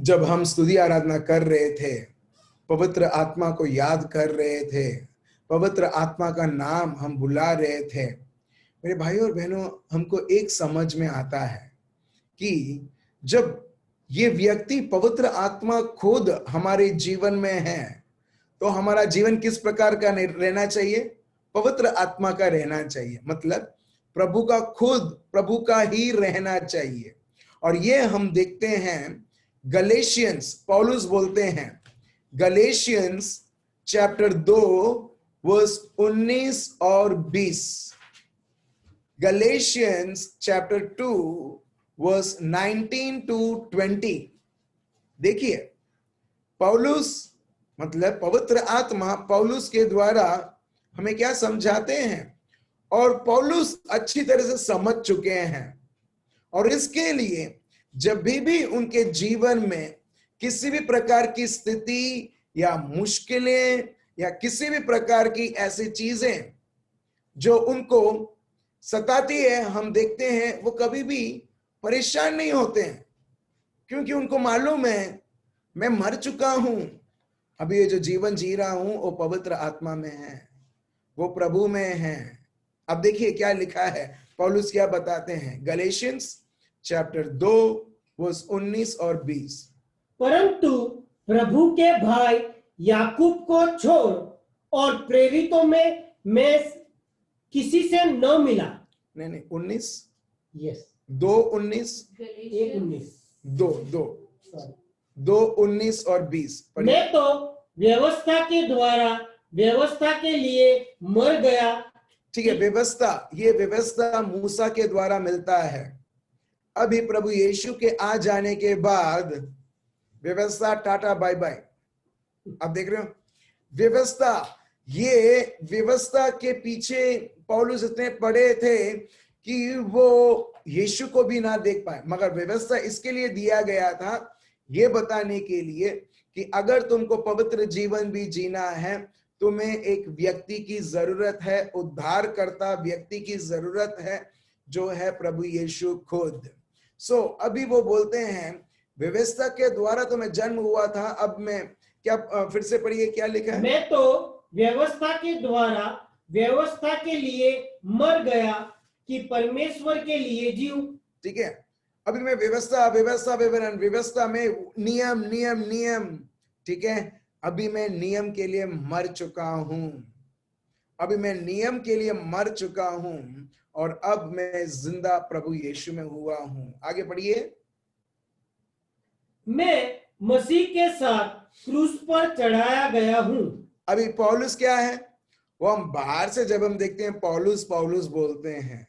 जब हम स्तुति आराधना कर रहे थे, पवित्र आत्मा को याद कर रहे थे, पवित्र आत्मा का नाम हम बुला रहे थे, मेरे भाई और बहनों, हमको एक समझ में आता है कि जब ये व्यक्ति पवित्र आत्मा खुद हमारे जीवन में है, तो हमारा जीवन किस प्रकार का रहना चाहिए? पवित्र आत्मा का रहना चाहिए। मतलब प्रभु का खुद प्रभु का ही रहना चाहिए। और ये हम देखते हैं गलेशियंस, पौलुस बोलते हैं, गलेशियंस चैप्टर 2 वर्स 19 और 20, गलेशियंस चैप्टर 2 वर्स 19 टू 20। देखिए, पौलुस मतलब पवित्र आत्मा पौलुस के द्वारा हमें क्या समझाते हैं, और पौलुस अच्छी तरह से समझ चुके हैं। और इसके लिए जब भी उनके जीवन में किसी भी प्रकार की स्थिति या मुश्किलें या किसी भी प्रकार की ऐसी चीजें जो उनको सताती है, हम देखते हैं वो कभी भी परेशान नहीं होते हैं, क्योंकि उनको मालूम है मैं मर चुका हूं, अभी ये जो जीवन जी रहा हूं वो पवित्र आत्मा में है, वो प्रभु में है। अब देखिए क्या लिखा है, पौलुस क्या बताते हैं, गलेशियंस चैप्टर 2 वर्स 19 और 20। परंतु प्रभु के भाई याकूब को छोड़ और प्रेरितों में मैं किसी से न मिला। नहीं 19, यस 2:19, 2:19 और 20। मैं तो व्यवस्था के द्वारा व्यवस्था के लिए मर गया। ठीक है, व्यवस्था, ये व्यवस्था मूसा के द्वारा मिलता है। अभी प्रभु यीशु के आ जाने के बाद व्यवस्था टाटा बाय बाय। आप देख रहे हो व्यवस्था, ये व्यवस्था के पीछे पौलुस इतने पड़े थे कि वो यीशु को भी ना देख पाए, मगर व्यवस्था इसके लिए दिया गया था, ये बताने के लिए कि अगर तुमको पवित्र जीवन भी जीना है, तुम्हें एक व्यक्ति की जरूरत है, उद्धारकर्ता व्यक्ति की जरूरत है, जो है प्रभु यीशु खुद। सो अभी वो बोलते हैं व्यवस्था के द्वारा तुम्हें जन्म हुआ था, अब मैं क्या, फिर से पढ़िए क्या लिखा है, मैं तो व्यवस्था के द्वारा व्यवस्था के लिए मर गया कि परमेश्वर के लिए जीऊं। ठीक है, अभी मैं व्यवस्था व्यवस्था विवरण, व्यवस्था में नियम नियम नियम, ठीक है, अभी मैं नियम के लिए मर चुका हूं, अभी मैं नियम के लिए मर चुका हूं, और अब मैं जिंदा प्रभु यीशु में हुआ हूं। आगे पढ़िए। मैं मसीह के साथ क्रूस पर चढ़ाया गया हूं। अभी पौलुस क्या है, वो हम बाहर से जब हम देखते हैं पौलुस पौलुस बोलते हैं,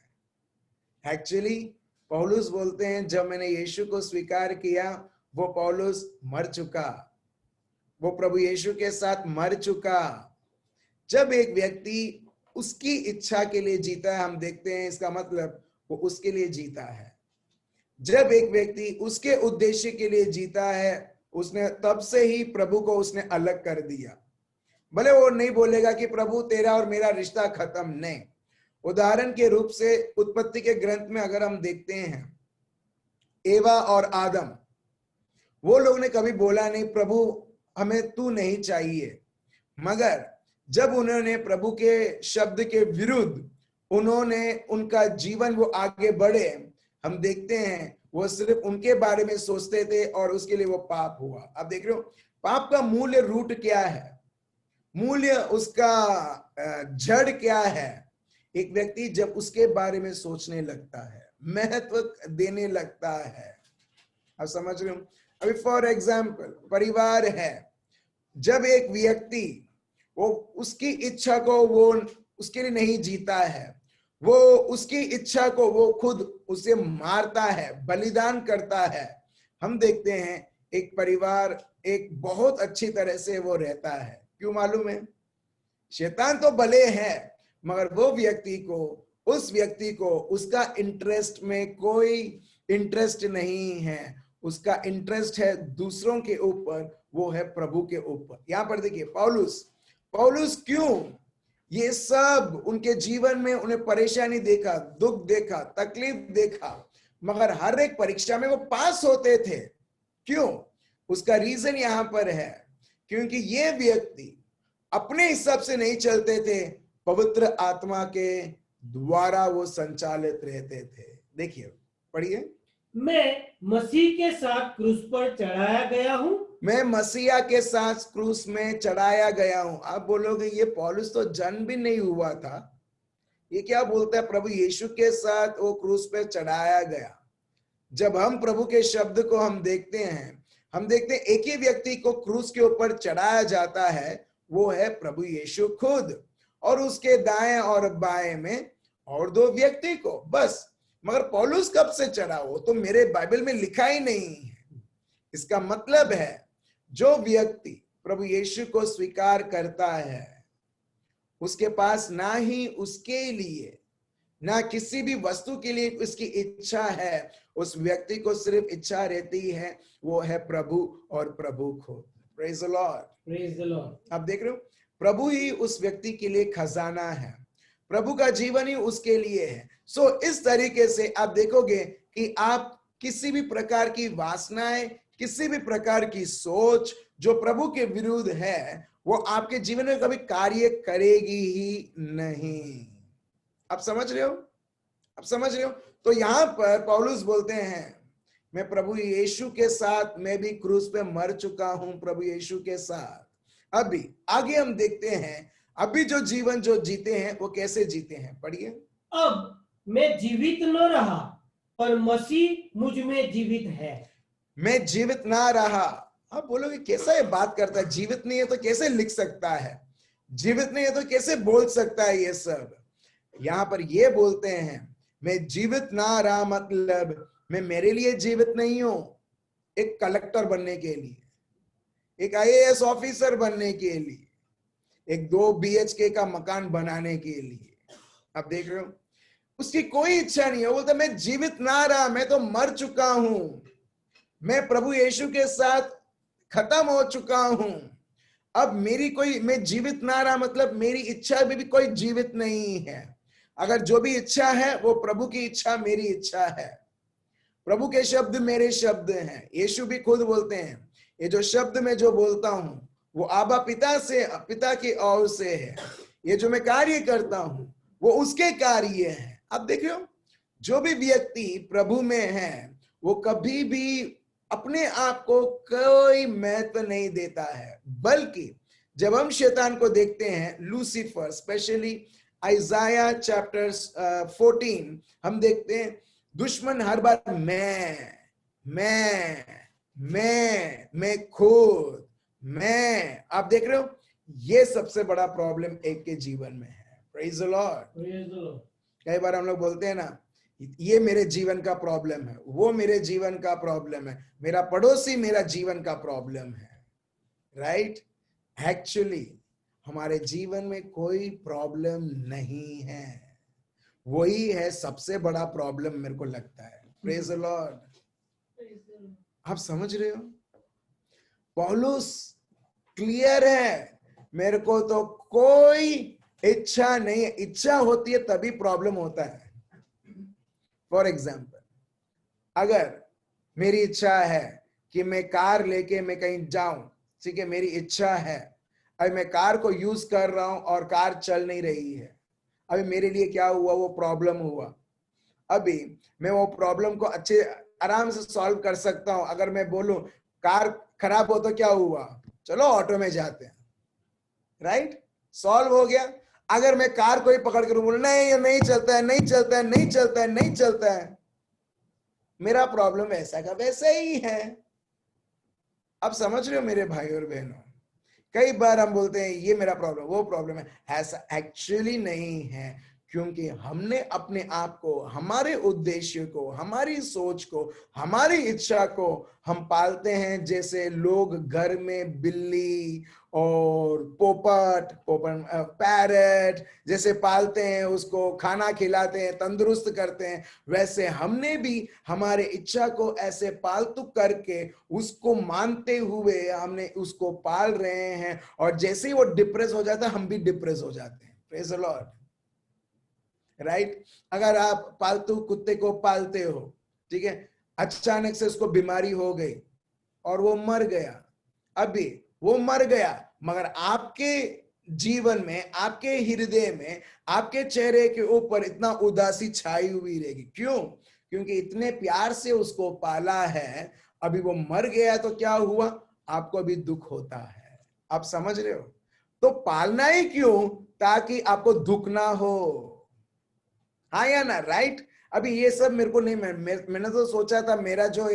एक्चुअली पौलुस बोलते हैं जब मैंने यीशु को स्वीकार किया, वो पौलुस मर चुका, वो प्रभु यीशु के साथ मर चुका। जब एक व्यक्ति उसकी इच्छा के लिए जीता है, हम देखते हैं इसका मतलब वो उसके लिए जीता है। जब एक व्यक्ति उसके उद्देश्य के लिए जीता है, उसने तब से ही प्रभु को उसने अलग कर दिया। भले वो नहीं बोलेगा कि प्रभु तेरा और मेरा रिश्ता खत्म, नहीं। उदाहरण के रूप से उत्पत्ति के ग्रंथ में अगर हम देखते हैं, एवा और आदम, वो लोग ने कभी बोला नहीं प्रभु हमें तू नहीं चाहिए, मगर जब उन्होंने प्रभु के शब्द के विरुद्ध उन्होंने उनका जीवन वो आगे बढ़े, हम देखते हैं वो सिर्फ उनके बारे में सोचते थे और उसके लिए वो पाप हुआ। अब देख रहे हो पाप का मूल्य रूट क्या है, मूल्य उसका जड़ क्या है। एक व्यक्ति जब उसके बारे में सोचने लगता है, महत्व देने लगता है, आप समझ रहे हो। अभी फॉर एग्जाम्पल परिवार है, जब एक व्यक्ति वो उसकी इच्छा को वो उसके लिए नहीं जीता है, वो उसकी इच्छा को वो खुद उसे मारता है, बलिदान करता है, हम देखते हैं एक परिवार एक बहुत अच्छी तरह से वो रहता है। क्यों मालूम है, शैतान तो भले है, मगर वो व्यक्ति को उस व्यक्ति को उसका इंटरेस्ट में कोई इंटरेस्ट नहीं है, उसका इंटरेस्ट है दूसरों के ऊपर, वो है प्रभु के ऊपर। यहां पर देखिए पौलुस क्यों ये सब उनके जीवन में उन्हें परेशानी देखा, दुख देखा, तकलीफ देखा, मगर हर एक परीक्षा में वो पास होते थे। क्यों? उसका रीजन यहां पर है क्योंकि ये व्यक्ति अपने हिसाब से नहीं चलते थे, पवित्र आत्मा के द्वारा वो संचालित रहते थे। देखिए, पढ़िए। मैं मसीह के साथ क्रूस पर चढ़ाया गया हूं। मैं मसीहा के साथ क्रूस में चढ़ाया गया हूं। आप बोलोगे ये पौलुस तो जन्म भी नहीं हुआ था, ये क्या बोलता है? प्रभु यीशु के साथ वो क्रूस पे चढ़ाया गया। जब हम प्रभु के शब्द को हम देखते हैं, हम देखते हैं एक ही व्यक्ति को क्रूस के ऊपर चढ़ाया जाता है, वो है प्रभु यीशु खुद, और उसके दाएं और बाएं में और दो व्यक्ति को, बस। मगर पौलुस कब से चढ़ा? वो तो मेरे बाइबल में लिखा ही नहीं है। इसका मतलब है जो व्यक्ति प्रभु यीशु को स्वीकार करता है, उसके पास ना ही उसके लिए ना किसी भी वस्तु के लिए उसकी इच्छा है, उस व्यक्ति को सिर्फ इच्छा रहती है, वो है प्रभु और प्रभु खुद। Praise the Lord, praise the Lord. आप देख रहे हो, प्रभु ही उस व्यक्ति के लिए खजाना है, प्रभु का जीवन ही उसके लिए है। सो इस तरीके से आप देखोगे कि आप किसी भी प्रकार की वासनाएं, किसी भी प्रकार की सोच जो प्रभु के विरुद्ध है, वो आपके जीवन में कभी कार्य करेगी ही नहीं। आप समझ रहे हो? आप समझ रहे हो? तो यहां पर पौलुस बोलते हैं, मैं प्रभु यीशु के साथ, मैं भी क्रूस पे मर चुका हूं प्रभु यीशु के साथ। अभी आगे हम देखते हैं, अभी जो जीवन जो जीते हैं वो कैसे जीते हैं, पढ़िए। अब मैं जीवित न रहा, पर मसीह मुझ में जीवित है। मैं जीवित ना रहा। आप बोलोगे कैसा ये बात करता है? जीवित नहीं है तो कैसे लिख सकता है? जीवित नहीं है तो कैसे बोल सकता है ये सब? यहां पर ये बोलते हैं, मैं जीवित ना रहा, मतलब मैं मेरे लिए जीवित नहीं हूं एक कलेक्टर बनने के लिए, एक आईएएस ऑफिसर बनने के लिए, एक 2 BHK का मकान बनाने के लिए। आप देख रहे हो, उसकी कोई इच्छा नहीं है। बोलता मैं जीवित ना रहा, मैं तो मर चुका हूं, मैं प्रभु यीशु के साथ खत्म हो चुका हूं। अब मेरी कोई, मैं जीवित ना रहा मतलब मेरी इच्छा भी कोई जीवित नहीं है। अगर जो भी इच्छा है वो प्रभु की इच्छा मेरी इच्छा है। प्रभु के शब्द मेरे शब्द हैं। यीशु भी खुद बोलते हैं, ये जो शब्द मैं जो बोलता हूं वो आबा पिता से, पिता की ओर से है। ये जो मैं कार्य करता हूं वो उसके कार्य है। आप देख रहे हो, जो भी व्यक्ति प्रभु में है वो कभी भी अपने आप को कोई महत्व नहीं देता है, बल्कि जब हम शैतान को देखते हैं, लूसीफर, स्पेशली आइजाया चैप्टर 14, हम देखते हैं दुश्मन हर बार मैं खुद, मैं। आप देख रहे हो, ये सबसे बड़ा प्रॉब्लम एक के जीवन में है। Praise the Lord. कई बार हम लोग बोलते हैं ना, ये मेरे जीवन का प्रॉब्लम है, वो मेरे जीवन का प्रॉब्लम है, मेरा पड़ोसी मेरा जीवन का प्रॉब्लम है, राइट? एक्चुअली हमारे जीवन में कोई प्रॉब्लम नहीं है, वही है सबसे बड़ा प्रॉब्लम मेरे को लगता है। Praise the Lord. आप समझ रहे हो, पौलुस क्लियर है, मेरे को तो कोई इच्छा नहीं है। इच्छा होती है तभी प्रॉब्लम होता है। फॉर एग्जाम्पल, अगर मेरी इच्छा है कि मैं कार लेके मैं कहीं जाऊं, ठीक है, मेरी इच्छा है, अभी मैं कार को यूज कर रहा हूं और कार चल नहीं रही है, अभी मेरे लिए क्या हुआ, वो प्रॉब्लम हुआ। अभी मैं वो प्रॉब्लम को अच्छे आराम से सॉल्व कर सकता हूं। अगर मैं बोलूं कार खराब हो तो क्या हुआ, चलो ऑटो में जाते हैं, राइट? सॉल्व हो गया। अगर मैं कार को ही पकड़ कर बोलूं नहीं ये नहीं चलता है, नहीं चलता है, नहीं चलता है, नहीं चलता है, मेरा प्रॉब्लम वैसा का वैसा ही है। अब समझ रहे हो मेरे भाई और बहनों, कई बार हम बोलते हैं ये मेरा प्रॉब्लम, वो प्रॉब्लम है, ऐसा एक्चुअली नहीं है, क्योंकि हमने अपने आप को, हमारे उद्देश्य को, हमारी सोच को, हमारी इच्छा को हम पालते हैं जैसे लोग घर में बिल्ली और पोपट पैरट जैसे पालते हैं, उसको खाना खिलाते हैं, तंदुरुस्त करते हैं, वैसे हमने भी हमारे इच्छा को ऐसे पालतू करके उसको मानते हुए हमने उसको पाल रहे हैं, और जैसे ही वो डिप्रेस हो जाता है हम भी डिप्रेस हो जाते हैं। Praise the Lord, right? अगर आप पालतू कुत्ते को पालते हो, ठीक है, अचानक से उसको बीमारी हो गई, और वो मर गया। अभी वो मर गया, मगर आपके जीवन में, आपके हृदय में, आपके चेहरे के ऊपर इतना उदासी छाई हुई रहेगी। क्यों? क्योंकि इतने प्यार से उसको पाला है, अभी वो मर गया तो क्या हुआ? आपको अभी दुख होता है। आप समझ रहे हो? तो पालना ही क्यों? ताकि आपको दुख ना हो। हाँ या ना? राइट। अभी ये सब मेरे को नहीं, मैंने तो सोचा था मेरा जो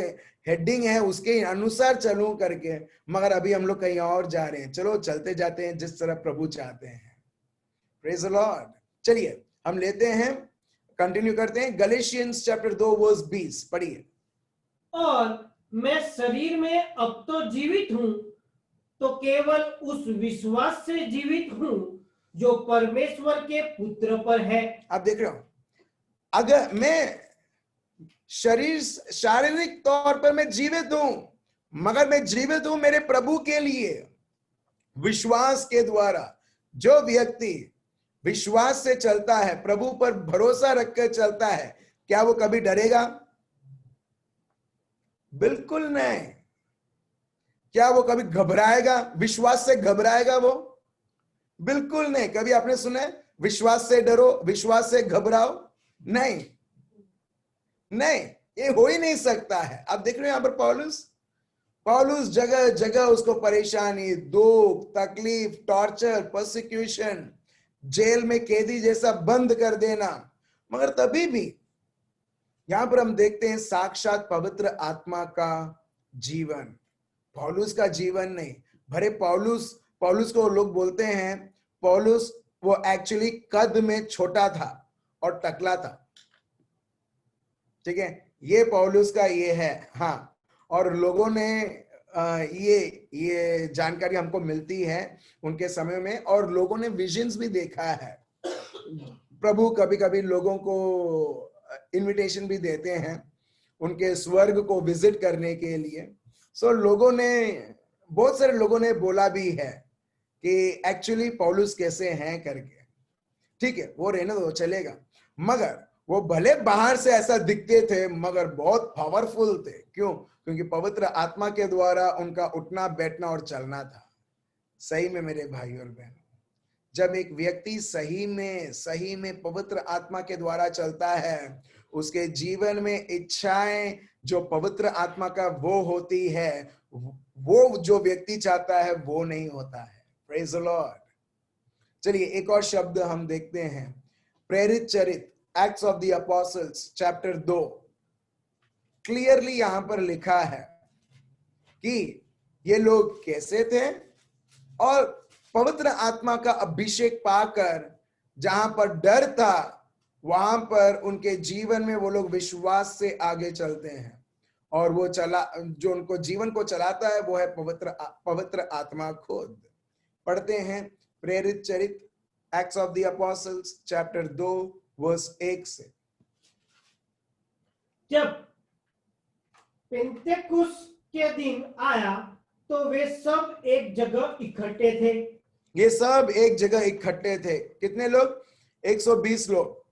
हेडिंग है उसके अनुसार चलूं करके, मगर अभी हम लोग कहीं और जा रहे हैं। चलो चलते जाते हैं जिस तरह प्रभु चाहते हैं। Praise the Lord. चलिए हम लेते हैं, कंटिन्यू करते हैं। गलेशियंस चैप्टर 2 वर्स 20 पढ़िए। और मैं शरीर में अब तो जीवित हूं, तो केवल उस विश्वास से जीवित हूं जो परमेश्वर के पुत्र पर है। आप देख रहे हो, अगर मैं शारीरिक तौर पर मैं जीवित हूं, मगर मैं जीवित हूं मेरे प्रभु के लिए, विश्वास के द्वारा। जो व्यक्ति विश्वास से चलता है, प्रभु पर भरोसा रखकर चलता है, क्या वो कभी डरेगा? बिल्कुल नहीं। क्या वो कभी घबराएगा? विश्वास से घबराएगा वो? बिल्कुल नहीं। कभी आपने सुना है विश्वास से डरो, विश्वास से घबराओ? नहीं, नहीं, ये हो ही नहीं सकता है। आप देख रहे हो यहां पर पौलुस जगह जगह उसको परेशानी, दुख, तकलीफ, टॉर्चर, परसिक्यूशन, जेल में कैदी जैसा बंद कर देना, मगर तभी भी यहां पर हम देखते हैं साक्षात पवित्र आत्मा का जीवन। पौलुस का जीवन नहीं। भरे पौलुस को लोग बोलते हैं, पौलुस वो एक्चुअली कद में छोटा था और टकला था। ठीक है, ये पौलुस का ये है। हाँ, और लोगों ने ये जानकारी हमको मिलती है उनके समय में, और लोगों ने विजन्स भी देखा है। प्रभु कभी कभी लोगों को इनविटेशन भी देते हैं उनके स्वर्ग को विजिट करने के लिए। सो बहुत सारे लोगों ने बोला भी है कि एक्चुअली पौलुस कैसे हैं करके। ठीक है, वो रहने दो, चलेगा। मगर वो भले बाहर से ऐसा दिखते थे, मगर बहुत पावरफुल थे। क्यों? क्योंकि पवित्र आत्मा के द्वारा उनका उठना, बैठना और चलना था। सही में मेरे भाई और बहन, जब एक व्यक्ति सही में पवित्र आत्मा के द्वारा चलता है, उसके जीवन में इच्छाएं जो पवित्र आत्मा का वो होती है, वो जो व्यक्ति चाहता है वो नहीं होता है। Praise the Lord. चलिए एक और शब्द हम देखते हैं, Prerit Charit, Acts of the Apostles chapter 2। Clearly यहां पर लिखा है कि ये लोग कैसे थे, और पवित्र आत्मा का अभिषेक पाकर जहां पर डर था, वहां पर उनके जीवन में वो लोग विश्वास से आगे चलते हैं। और वो जो उनको जीवन को चलाता है वो है पवित्र आत्मा खुद। पढ़ते हैं Prerit Charit, Acts of the Apostles chapter 2 verse 1 से। जब पेंतेकुस्त के दिन आया तो वे सब एक जगह इकट्ठे थे। ये सब एक जगह इकट्ठे थे। कितने लोग? 120 लोग।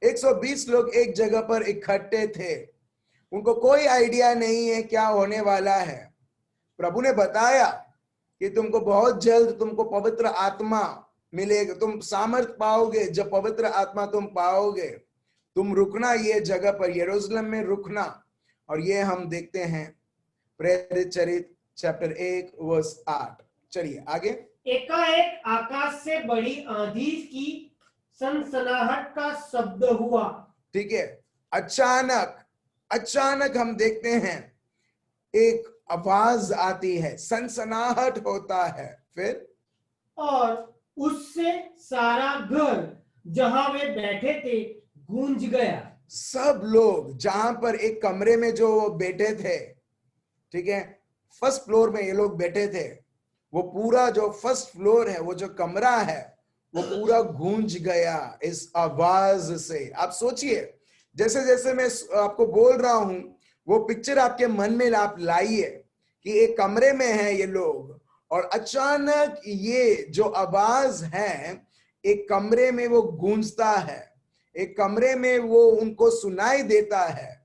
120 लोग एक जगह पर इकट्ठे थे। उनको कोई आइडिया नहीं है क्या होने वाला है। प्रभु ने बताया कि तुमको बहुत जल्द तुमको पवित्र आत्मा मिलेगा, तुम सामर्थ पाओगे। जब पवित्र आत्मा तुम पाओगे, तुम रुकना ये जगह पर, यरूशलेम में रुकना। और ये हम देखते हैं प्रेरित चरित चैप्टर 1 वर्स 8। चलिए आगे। एकाएक आकाश से बड़ी आंधी की सनसनाहट का शब्द हुआ। ठीक है, अचानक हम देखते हैं एक आवाज आती है, सनसनाहट होता है। फिर और उससे सारा घर जहां वे बैठे थे गूंज गया। सब लोग जहां पर एक कमरे में जो बैठे थे, ठीक है, फर्स्ट फ्लोर में ये लोग बैठे थे, वो पूरा जो फर्स्ट फ्लोर है, वो जो कमरा है, वो पूरा गूंज गया इस आवाज से। आप सोचिए, जैसे जैसे मैं आपको बोल रहा हूं, वो पिक्चर आपके मन में आप लाइए कि एक कमरे में है ये लोग, और अचानक ये जो आवाज है एक कमरे में वो गूंजता है, एक कमरे में वो उनको सुनाई देता है।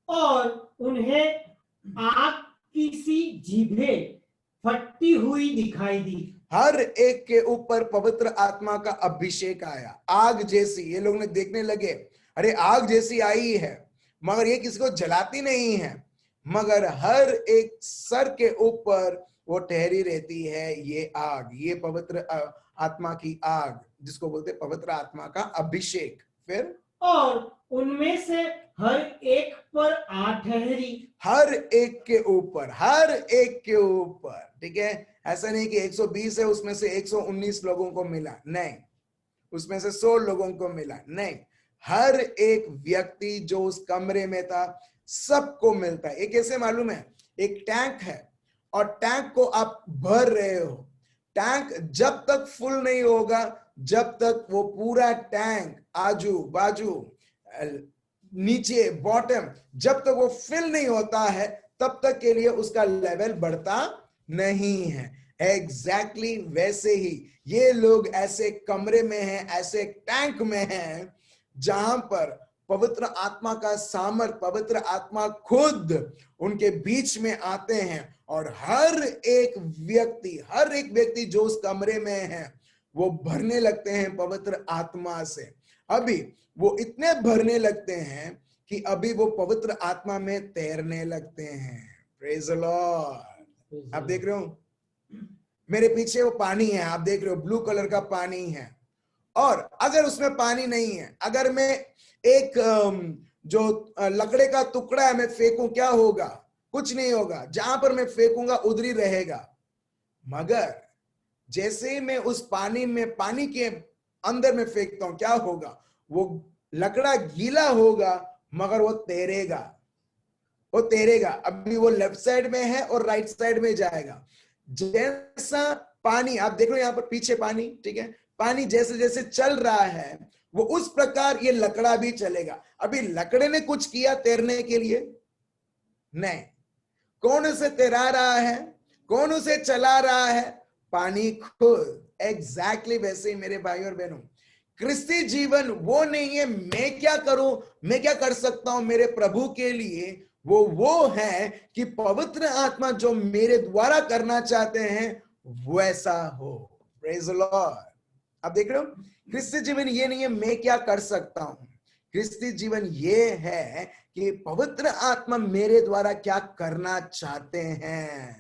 और उन्हें आग की सी जीभें फटती हुई दिखाई दी। हर एक के ऊपर पवित्र आत्मा का अभिषेक आया, आग जैसी। ये लोग ने देखने लगे, अरे आग जैसी आई है, मगर ये किसी को जलाती नहीं है, मगर हर एक सर के ऊपर वो ठहरी रहती है ये आग, ये पवित्र आत्मा की आग, जिसको बोलते पवित्र आत्मा का अभिषेक। फिर और उनमें से हर एक पर आ ठहरी। हर एक के ऊपर, हर एक के ऊपर, ठीक है। ऐसा नहीं कि 120 है उसमें से 119 लोगों को मिला, नहीं, उसमें से 100 लोगों को मिला, नहीं, हर एक व्यक्ति जो उस कमरे में था सबको मिलता है। ये कैसे मालूम है? एक टैंक है और टैंक को आप भर रहे हो, टैंक जब तक फुल नहीं होगा, जब तक वो पूरा टैंक आजू बाजू नीचे बॉटम जब तक वो फिल नहीं होता है, तब तक के लिए उसका लेवल बढ़ता नहीं है। एग्जैक्टली वैसे ही ये लोग ऐसे कमरे में हैं, ऐसे टैंक में हैं जहां पर पवित्र आत्मा का सामर्थ, पवित्र आत्मा खुद उनके बीच में आते हैं और हर एक व्यक्ति जो उस कमरे में है वो भरने लगते हैं पवित्र आत्मा से। अभी वो इतने भरने लगते हैं कि अभी वो पवित्र आत्मा में तैरने लगते हैं। Praise the Lord. आप देख रहे हो मेरे पीछे वो पानी है, आप देख रहे हो ब्लू कलर का पानी है, और अगर उसमें पानी नहीं है, अगर मैं एक जो लकड़े का टुकड़ा है मैं फेंकूं, क्या होगा? कुछ नहीं होगा, जहां पर मैं फेंकूंगा उधर ही रहेगा। मगर जैसे ही मैं उस पानी में, पानी के अंदर में फेंकता हूं, क्या होगा? वो लकड़ा गीला होगा मगर वो तैरेगा, वो तैरेगा। अभी वो लेफ्ट साइड में है और राइट साइड में जाएगा। जैसा पानी आप देख लो यहां पर पीछे पानी, ठीक है, पानी जैसे जैसे चल रहा है वो उस प्रकार ये लकड़ा भी चलेगा। अभी लकड़े ने कुछ किया तैरने के लिए? नहीं। कौन उसे तैरा रहा है? कौन उसे चला रहा है? पानी खुद। एग्जैक्टली वैसे ही मेरे भाई और बहनों, क्रिस्ती जीवन वो नहीं है मैं क्या करूं, मैं क्या कर सकता हूं मेरे प्रभु के लिए। वो है कि पवित्र आत्मा जो मेरे द्वारा करना चाहते हैं वैसा हो। Praise the Lord. आप देख रहे हो, क्रिस्ती जीवन ये नहीं है मैं क्या कर सकता हूं, क्रिस्ती जीवन ये है कि पवित्र आत्मा मेरे द्वारा क्या करना चाहते हैं।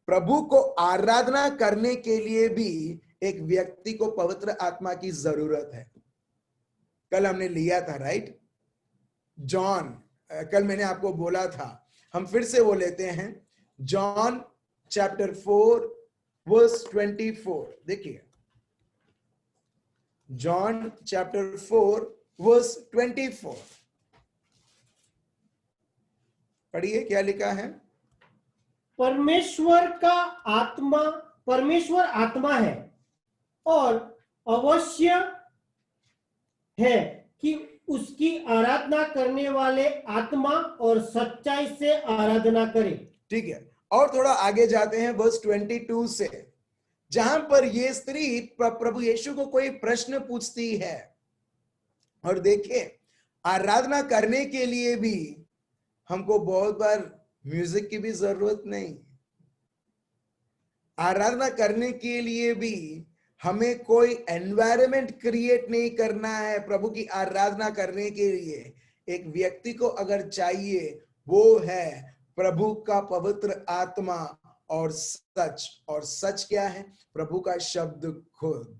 प्रभु को आराधना करने के लिए भी एक व्यक्ति को पवित्र आत्मा की जरूरत है। कल हमने लिया था, राइट, जॉन, कल मैंने आपको बोला था, हम फिर से वो लेते हैं, जॉन चैप्टर 4 वर्स 24। देखिए जॉन चैप्टर 4 वर्स 24 पढ़िए, क्या लिखा है? परमेश्वर आत्मा है और अवश्य है कि उसकी आराधना करने वाले आत्मा और सच्चाई से आराधना करें। ठीक है, और थोड़ा आगे जाते हैं वर्स 22 से, जहां पर ये स्त्री प्रभु यीशु को कोई प्रश्न पूछती है। और देखिए, आराधना करने के लिए भी हमको बहुत बार म्यूजिक की भी जरूरत नहीं, आराधना करने के लिए भी हमें कोई एनवायरनमेंट क्रिएट नहीं करना है। प्रभु की आराधना करने के लिए एक व्यक्ति को अगर चाहिए, वो है प्रभु का पवित्र आत्मा और सच। और सच क्या है? प्रभु का शब्द खुद।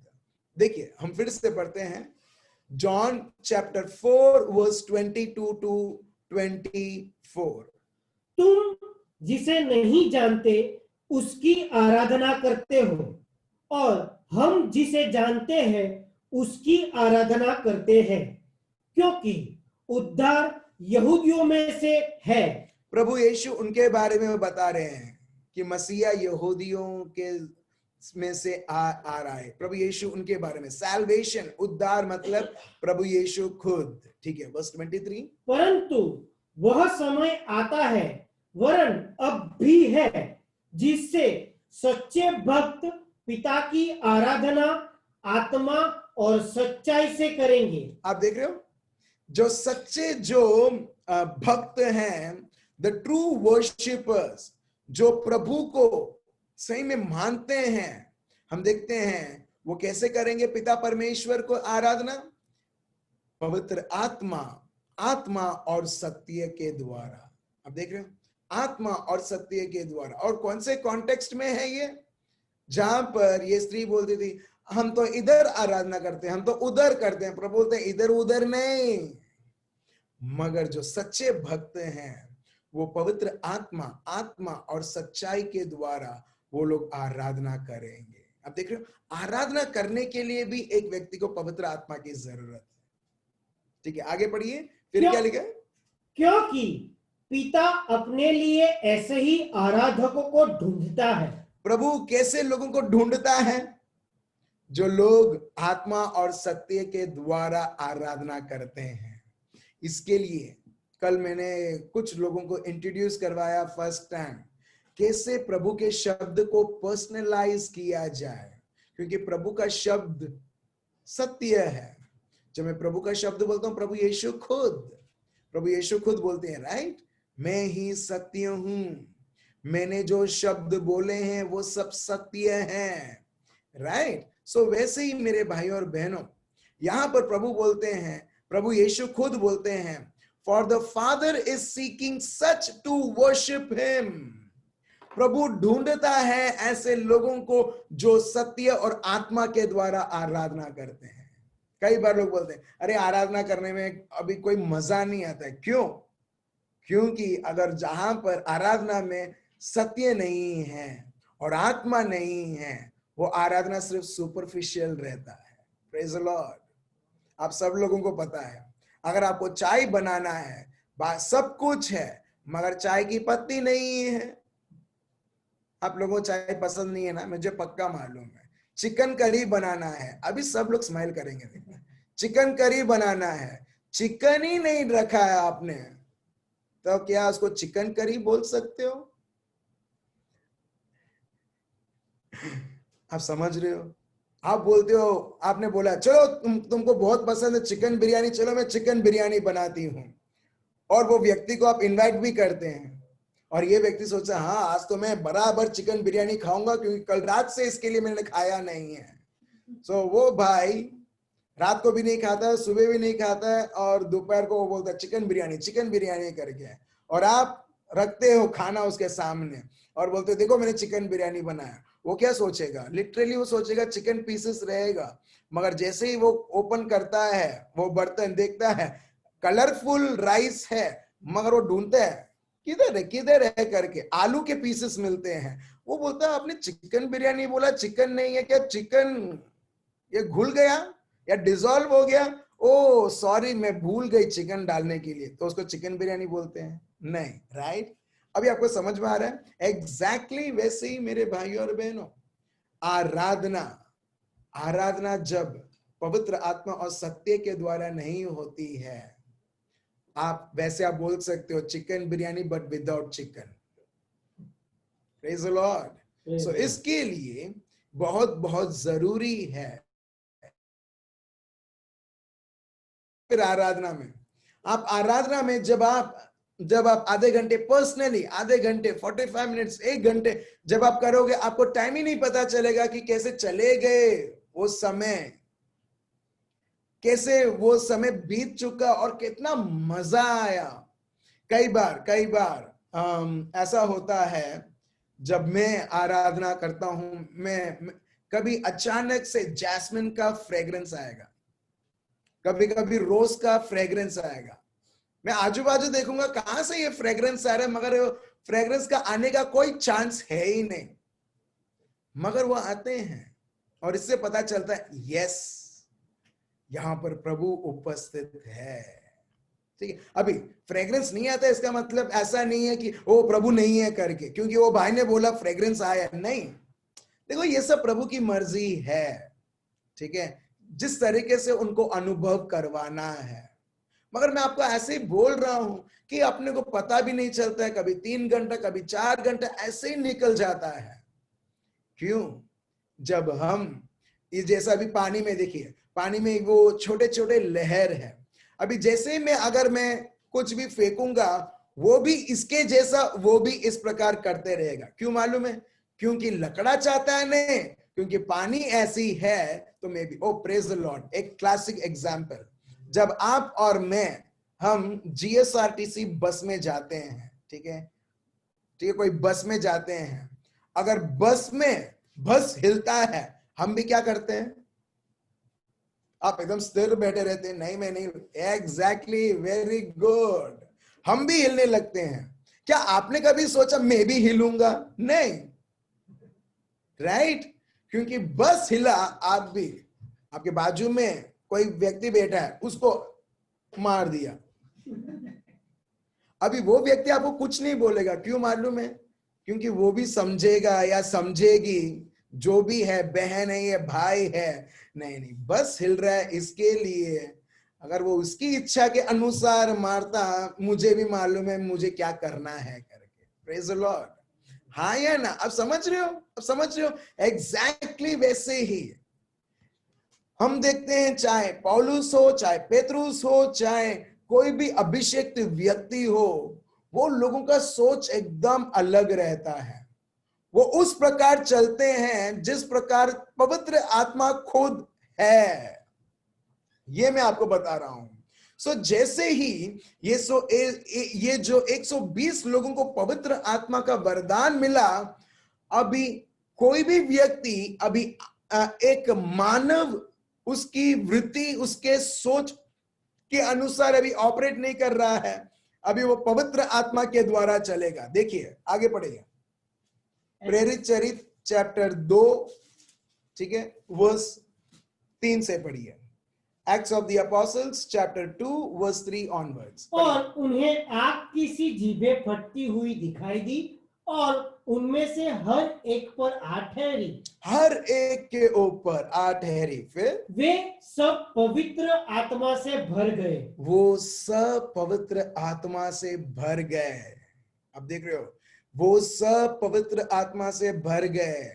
देखिए हम फिर से पढ़ते हैं, जॉन चैप्टर 4 वर्स 22 टू 24। तुम जिसे नहीं जानते उसकी आराधना करते हो और हम जिसे जानते हैं उसकी आराधना करते हैं, क्योंकि उद्धार यहूदियों में से है। प्रभु यीशु उनके बारे में बता रहे हैं कि मसीहा यहूदियों के में से आ रहा है। प्रभु यीशु उनके बारे में, सैल्वेशन, उद्धार मतलब प्रभु यीशु खुद। ठीक है, वर्स 23। परंतु वह समय आता है, वरन अब भी है, जिससे सच्चे भक्त पिता की आराधना आत्मा और सच्चाई से करेंगे। आप देख रहे हो, जो सच्चे जो भक्त हैं द ट्रू वर्शिपर्स, जो प्रभु को सही में मानते हैं, हम देखते हैं वो कैसे करेंगे पिता परमेश्वर को आराधना? पवित्र आत्मा और सत्य के द्वारा। अब देख रहे हो, आत्मा और सत्य के द्वारा। और कौन से कॉन्टेक्स्ट में है ये? जहां पर ये स्त्री बोलती थी हम तो इधर आराधना करते हैं, हम तो उधर करते हैं। प्रभु बोलते हैं इधर उधर नहीं, मगर जो सच्चे भक्त हैं वो पवित्र आत्मा और सच्चाई के द्वारा वो लोग आराधना करेंगे। अब देख रहे हो, आराधना करने के लिए भी एक व्यक्ति को पवित्र आत्मा की जरूरत है। ठीक है, आगे पढ़िए, फिर क्या लिखा है? क्योंकि पिता अपने लिए ऐसे ही आराधकों को ढूंढता है। प्रभु कैसे लोगों को ढूंढता है? जो लोग आत्मा और सत्य के द्वारा आराधना करते हैं। इसके लिए कल मैंने कुछ लोगों को इंट्रोड्यूस करवाया फर्स्ट टाइम, कैसे प्रभु के शब्द को पर्सनलाइज किया जाए, क्योंकि प्रभु का शब्द सत्य है। जब मैं प्रभु का शब्द बोलता हूं, प्रभु यीशु खुद बोलते हैं, राइट? मैं ही सत्य हूं, मैंने जो शब्द बोले हैं वो सब सत्य हैं, राइट? सो वैसे ही मेरे भाई और बहनों, यहां पर प्रभु बोलते हैं, प्रभु यीशु खुद बोलते हैं, for the Father is seeking such to worship him. प्रभु ढूंढता है ऐसे लोगों को जो सत्य और आत्मा के द्वारा आराधना करते हैं। कई बार लोग बोलते हैं अरे आराधना करने में अभी कोई मजा नहीं आता है। क्यों? क्योंकि अगर जहां पर आराधना में सत्य नहीं है और आत्मा नहीं है, वो आराधना सिर्फ सुपरफिशियल रहता है। Praise the Lord. आप सब लोगों को पता है, अगर आपको चाय बनाना है, सब कुछ है, मगर चाय की पत्ती नहीं है। आप लोगों को चाय पसंद नहीं है ना, मुझे पक्का मालूम है। चिकन करी बनाना है, अभी सब लोग स्माइल करेंगे, चिकन करी बनाना है, चिकन ही नहीं रखा है आपने, तो क्या उसको चिकन करी बोल सकते हो? आप समझ रहे हो? आप बोलते हो, आपने बोला चलो तुमको बहुत पसंद है चिकन बिरयानी, चलो मैं चिकन बिरयानी बनाती हूं, और वो व्यक्ति को आप इनवाइट भी करते हैं, और ये व्यक्ति सोचा हाँ आज तो मैं बराबर चिकन बिरयानी खाऊंगा क्योंकि कल रात से इसके लिए मैंने खाया नहीं है। सो वो भाई रात को भी नहीं खाता है, सुबह भी नहीं खाता है, और दोपहर को वो बोलता है चिकन बिरयानी करके, और आप रखते हो खाना उसके सामने और बोलते हो देखो मैंने चिकन बिरयानी बनाया। वो क्या सोचेगा? लिटरली वो सोचेगा चिकन पीसेस रहेगा, मगर जैसे ही वो ओपन करता है वो बर्तन, देखता है कलरफुल राइस है, मगर वो ढूंढता है किधर है करके, आलू के पीसेस मिलते हैं। वो बोलता है आपने चिकन बिरयानी बोला, चिकन नहीं है क्या? चिकन ये घुल गया या डिसॉल्व हो गया? ओ सॉरी, मैं भूल गई चिकन डालने के लिए, तो उसको चिकन बिरयानी बोलते हैं? नहीं, राइट? अभी आपको समझ में आ रहा है? एग्जैक्टली वैसे ही मेरे भाइयों और बहनों, आराधना जब पवित्र आत्मा और सत्य के द्वारा नहीं होती है, आप वैसे आप बोल सकते हो chicken biryani but without chicken. Praise the Lord. So इसके लिए बहुत बहुत जरूरी है फिर आराधना में जब आप आधे घंटे पर्सनली, आधे घंटे 45 मिनट्स, 1 घंटे जब आप करोगे, आपको टाइम ही नहीं पता चलेगा कि कैसे चले गए वो समय, कैसे वो समय बीत चुका और कितना मजा आया। कई बार ऐसा होता है जब मैं आराधना करता हूं, मैं कभी अचानक से जैस्मिन का फ्रेग्रेंस आएगा, कभी कभी रोज का फ्रेग्रेंस आएगा। मैं आजू बाजू देखूंगा कहां से ये फ्रेग्रेंस आ रहा है, मगर फ्रेग्रेंस का आने का कोई चांस है ही नहीं, मगर वो आते हैं और इससे पता चलता है यस, यहां पर प्रभु उपस्थित है। ठीक है, अभी फ्रेग्रेंस नहीं आता इसका मतलब ऐसा नहीं है कि वो प्रभु नहीं है करके, क्योंकि वो भाई ने बोला फ्रेग्रेंस आया, नहीं। देखो ये सब प्रभु की मर्जी है, ठीक है, जिस तरीके से उनको अनुभव करवाना है। मगर मैं आपको ऐसे ही बोल रहा हूं कि अपने को पता भी नहीं चलता है, कभी 3 घंटा कभी 4 घंटा ऐसे ही निकल जाता है। क्यों? जब हम ये जैसा अभी पानी में देखिए, पानी में वो छोटे छोटे लहर है, अभी जैसे ही अगर मैं कुछ भी फेंकूंगा वो भी इसके जैसा वो भी इस प्रकार करते रहेगा। क्यों मालूम है? क्योंकि लकड़ा चाहता है नहीं, क्योंकि पानी ऐसी है तो may be. O praise the Lord. एक क्लासिक एग्जांपल, जब आप और मैं हम जीएसआरटीसी बस में जाते हैं, ठीक है, ठीक है, कोई बस में जाते हैं, अगर बस हिलता है, हम भी क्या करते हैं? आप एकदम स्थिर बैठे रहते हैं, नहीं मैं नहीं। एग्जैक्टली, वेरी गुड, हम भी हिलने लगते हैं। क्या आपने कभी सोचा मैं भी हिलूंगा? नहीं, राइट? क्योंकि बस हिला, आप भी, आपके बाजू में कोई व्यक्ति बैठा है, उसको मार दिया, अभी वो व्यक्ति आपको कुछ नहीं बोलेगा। क्यों मालूम है? क्योंकि वो भी समझेगा या समझेगी, जो भी है, बहन है या भाई है, नहीं नहीं बस हिल रहा है इसके लिए, अगर वो उसकी इच्छा के अनुसार मारता, मुझे भी मालूम है मुझे क्या करना है करके। Praise the Lord. हाँ या ना? अब समझ रहे हो? अब समझ रहे हो? एग्जैक्टली वैसे ही हम देखते हैं, चाहे पौलुस हो, चाहे पेतरुस हो, चाहे कोई भी अभिषेक्त व्यक्ति हो, वो लोगों का सोच एकदम अलग रहता है। वो उस प्रकार चलते हैं जिस प्रकार पवित्र आत्मा खुद है। ये मैं आपको बता रहा हूं। सो जैसे ही ये जो 120 लोगों को पवित्र आत्मा का वरदान मिला, अभी कोई भी व्यक्ति अभी एक मानव उसकी वृत्ति, उसके सोच के अनुसार अभी ऑपरेट नहीं कर रहा है, अभी वो पवित्र आत्मा के द्वारा चलेगा। देखिए आगे पढ़ेगा, प्रेरित चरित चैप्टर 2, ठीक है, वर्स 3 से पढ़िए। Acts of the Apostles chapter 2 verse 3 onwards. और उन्हें आग की सी जीभें फटती हुई दिखाई दी और उनमें से हर एक पर आ ठहरी। हर एक के ऊपर आ ठहरी। फिर वे सब पवित्र आत्मा से भर गए। वो सब पवित्र आत्मा से भर गए। अब देख रहे हो, वो सब पवित्र आत्मा से भर गए।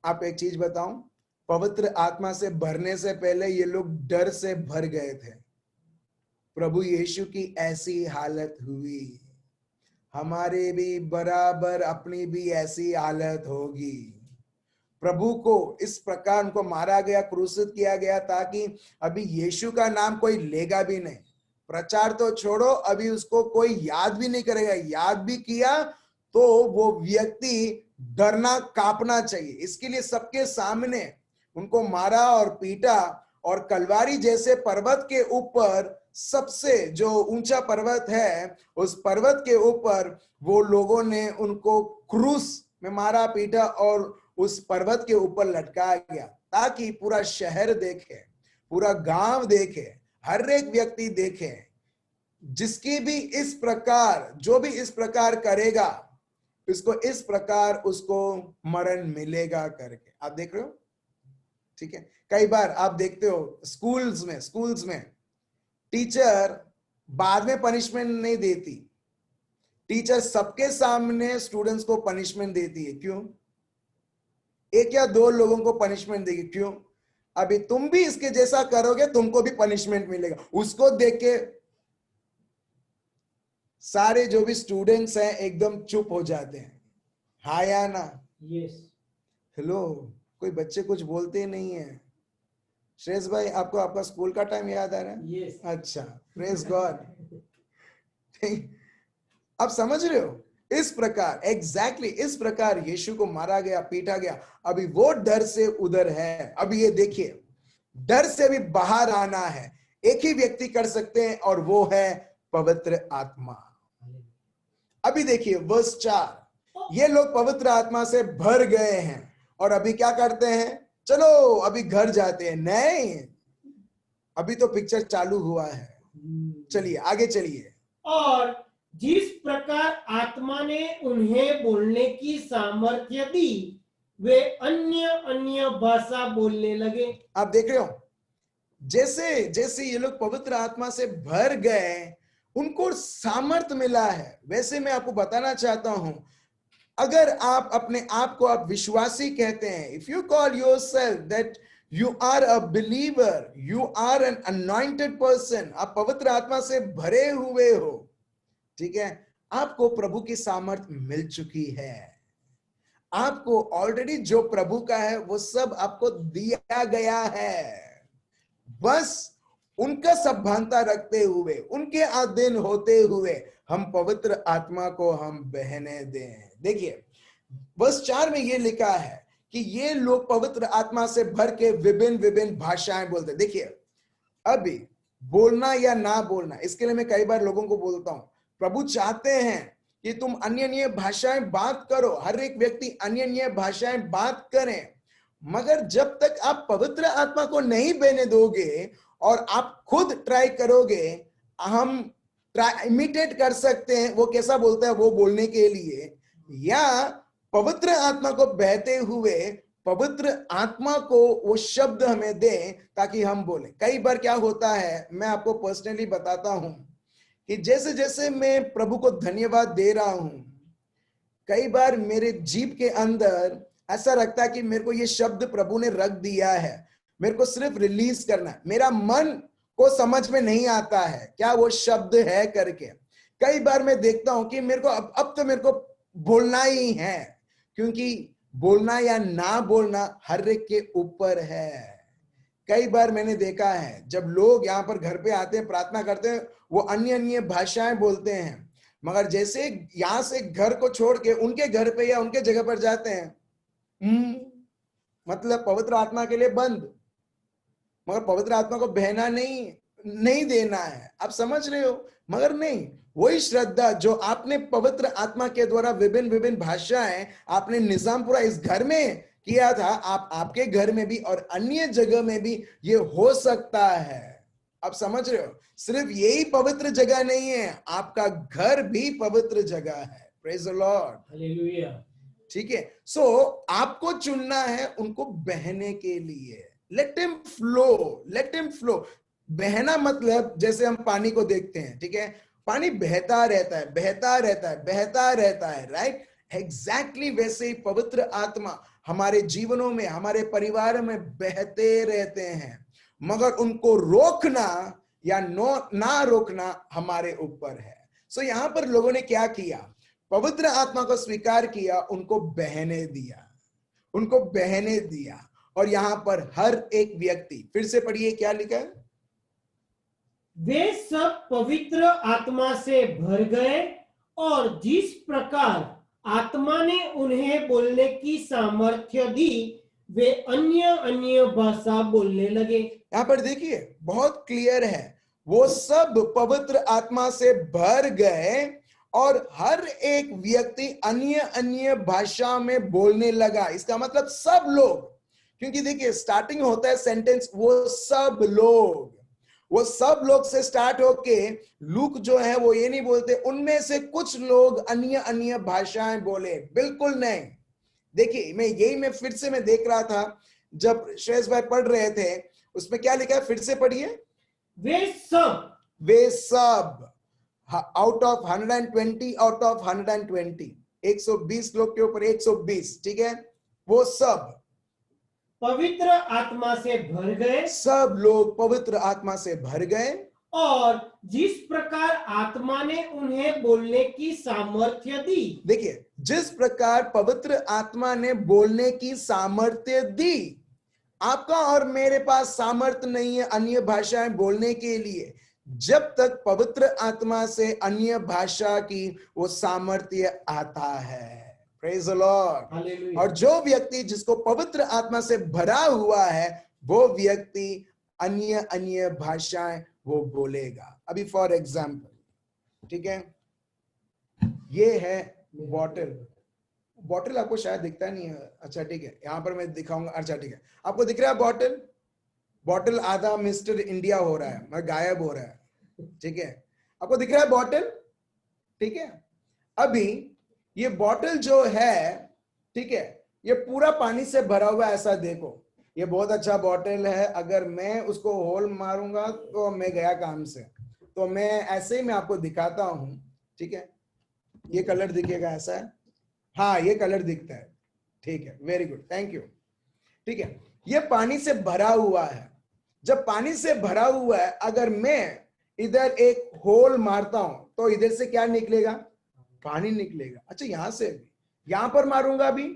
आप एक चीज बताऊं, पवित्र आत्मा से भरने से पहले ये लोग डर से भर गए थे। प्रभु यीशु की ऐसी हालत हुई, हमारे भी बराबर अपनी भी ऐसी हालत होगी। प्रभु को इस प्रकार उनको मारा गया, क्रूसित किया गया, ताकि अभी यीशु का नाम कोई लेगा भी नहीं। प्रचार तो छोड़ो, अभी उसको कोई याद भी नहीं करेगा। याद भी किया तो वो व्यक्ति डरना, कांपना चाहिए। इसके लिए सबके सामने उनको मारा और पीटा, और कलवारी जैसे पर्वत के ऊपर, सबसे जो ऊंचा पर्वत है, उस पर्वत के ऊपर वो लोगों ने उनको क्रूस में मारा, पीटा और उस पर्वत के ऊपर लटकाया गया, ताकि पूरा शहर देखे, पूरा गांव देखे, हर एक व्यक्ति देखे, जिसकी भी इस प्रकार, जो भी इस प्रकार करेगा, इसको इस प्रकार उसको मरण मिलेगा करके। आप देख रहे हो, ठीक है? कई बार आप देखते हो स्कूल्स में टीचर बाद में पनिशमेंट नहीं देती, टीचर सबके सामने स्टूडेंट्स को पनिशमेंट देती है। क्यों? एक या दो लोगों को पनिशमेंट देगी। क्यों? अभी तुम भी इसके जैसा करोगे, तुमको भी पनिशमेंट मिलेगा। उसको देख के सारे जो भी स्टूडेंट्स हैं एकदम चुप हो जाते हैं। हाँ या ना? यस। हेलो, कोई बच्चे कुछ बोलते ही नहीं है। श्रेयस भाई, आपको आपका स्कूल का टाइम याद आ रहा है? यस। अच्छा, प्रेज गॉड। आप समझ रहे हो? इस प्रकार, एग्जैक्टली इस प्रकार यीशु को मारा गया, पीटा गया। अभी वो डर से उधर है। अभी ये देखिए, डर से भी बाहर आना है, एक ही व्यक्ति कर सकते हैं, और वो है पवित्र आत्मा। अभी देखिए वर्स 4, ये लोग पवित्र आत्मा से भर गए हैं, और अभी क्या करते हैं? चलो अभी घर जाते हैं। नहीं, अभी तो पिक्चर चालू हुआ है। चलिए आगे चलिए। और जिस प्रकार आत्मा ने उन्हें बोलने की सामर्थ्य दी, वे अन्य अन्य भाषा बोलने लगे। आप देख रहे हो, जैसे जैसे ये लोग पवित्र आत्मा से भर गए, उनको सामर्थ मिला है। वैसे मैं आपको बताना चाहता हूं, अगर आप अपने आप को आप विश्वासी कहते हैं, if you call yourself that you are a believer, you are an anointed person, आप पवित्र आत्मा से भरे हुए हो, ठीक है, आपको प्रभु की सामर्थ्य मिल चुकी है। आपको ऑलरेडी जो प्रभु का है वो सब आपको दिया गया है। बस उनका सभानता रखते हुए, उनके अधीन होते हुए हम पवित्र आत्मा को हम बहने दें। देखिए वर्ष 4 में ये लिखा है कि ये लोग पवित्र आत्मा से भर के विभिन्न विभिन्न भाषाएं बोलते। देखिए अभी बोलना या ना बोलना, इसके लिए मैं कई बार लोगों को बोलता हूं, प्रभु चाहते हैं कि तुम अन्य अन्य भाषाएं बात करो, हर एक व्यक्ति अन्य अन्य भाषाएं बात करें, मगर जब तक आप पवित्र आत्मा को नहीं बहने दोगे और आप खुद ट्राई करोगे, हम इमिटेट कर सकते हैं वो कैसा बोलता है वो बोलने के लिए, या पवित्र आत्मा को बहते हुए पवित्र आत्मा को वो शब्द हमें दे ताकि हम बोले। कई बार क्या होता है, मैं आपको पर्सनली बताता हूं कि जैसे जैसे मैं प्रभु को धन्यवाद दे रहा हूं, कई बार मेरे जीभ के अंदर ऐसा लगता है कि मेरे को ये शब्द प्रभु ने रख दिया है, मेरे को सिर्फ रिलीज करना है, मेरा मन को समझ में नहीं आता है क्या वो शब्द है करके। कई बार मैं देखता हूं कि मेरे को अब तो मेरे को बोलना ही है, क्योंकि बोलना या ना बोलना हर एक के ऊपर है। कई बार मैंने देखा है जब लोग यहाँ पर घर पे आते हैं, प्रार्थना करते हैं, वो अन्य अन्य भाषाएं बोलते हैं, मगर जैसे यहां से घर को छोड़ के उनके घर पे या उनके जगह पर जाते हैं, मतलब पवित्र आत्मा के लिए बंद, मगर पवित्र आत्मा को बहना नहीं देना है। आप समझ रहे हो? मगर नहीं, वही श्रद्धा जो आपने पवित्र आत्मा के द्वारा विभिन्न विभिन्न भाषाएं आपने निजाम पूरा इस घर में किया था, आप आपके घर में भी और अन्य जगह में भी ये हो सकता है। आप समझ रहे हो? सिर्फ यही पवित्र जगह नहीं है, आपका घर भी पवित्र जगह है। Praise the Lord, hallelujah. ठीक है। सो आपको चुनना है उनको बहने के लिए। Let him flow, let him flow. बहना मतलब जैसे हम पानी को देखते हैं, ठीक है, पानी बहता रहता है, बहता रहता है, बहता रहता है, राइट? एग्जैक्टली वैसे ही पवित्र आत्मा हमारे जीवनों में, हमारे परिवार में बहते रहते हैं, मगर उनको रोकना या ना रोकना हमारे ऊपर है। सो यहां पर लोगों ने क्या किया, पवित्र आत्मा को स्वीकार किया, उनको बहने दिया, उनको बहने दिया। और यहां पर हर एक व्यक्ति, फिर से पढ़िए क्या लिखा है, वे सब पवित्र आत्मा से भर गए और जिस प्रकार आत्मा ने उन्हें बोलने की सामर्थ्य दी, वे अन्य अन्य भाषा बोलने लगे। यहां पर देखिए बहुत क्लियर है, वो सब पवित्र आत्मा से भर गए और हर एक व्यक्ति अन्य अन्य भाषा में बोलने लगा। इसका मतलब सब लोग, क्योंकि देखिए स्टार्टिंग होता है सेंटेंस वो सब लोग से स्टार्ट होके लूक जो है वो ये नहीं बोलते उनमें से कुछ लोग अन्य अन्य भाषाएं बोले, बिल्कुल नहीं। देखिए मैं फिर से मैं देख रहा था जब श्रेयस भाई पढ़ रहे थे, उसमें क्या लिखा है, फिर से पढ़िए, वे सब आउट ऑफ 120, आउट ऑफ 120, 120 लोग के ऊपर 120, ठीक है, वो सब पवित्र आत्मा से भर गए, सब लोग पवित्र आत्मा से भर गए और जिस प्रकार आत्मा ने उन्हें बोलने की सामर्थ्य दी। देखिए जिस प्रकार पवित्र आत्मा ने बोलने की सामर्थ्य दी, आपका और मेरे पास सामर्थ्य नहीं है अन्य भाषाएं बोलने के लिए जब तक पवित्र आत्मा से अन्य भाषा की वो सामर्थ्य आता है। Praise the Lord. और जो व्यक्ति जिसको पवित्र आत्मा से भरा हुआ है वो व्यक्ति अन्य अन्य भाषाएं वो बोलेगा। अभी फॉर एग्जाम्पल, ठीक है, ये है बॉटल आपको शायद दिखता नहीं है, अच्छा ठीक है, यहां पर मैं दिखाऊंगा, अच्छा ठीक है, आपको दिख रहा है बॉटल आधा मिस्टर इंडिया हो रहा है, मैं गायब हो रहा है, ठीक है, आपको दिख रहा है बॉटल, ठीक है। अभी ये बॉटल जो है, ठीक है, ये पूरा पानी से भरा हुआ है, ऐसा देखो, ये बहुत अच्छा बॉटल है, अगर मैं उसको होल मारूंगा तो मैं गया काम से, तो मैं ऐसे ही मैं आपको दिखाता हूं, ठीक है, ये कलर दिखेगा ऐसा है, हाँ ये कलर दिखता है, ठीक है, वेरी गुड, थैंक यू, ठीक है, ये पानी से भरा हुआ है। जब पानी से भरा हुआ है, अगर मैं इधर एक होल मारता हूं तो इधर से क्या निकलेगा, पानी निकलेगा। अच्छा, यहां से भी, यहां पर मारूंगा अभी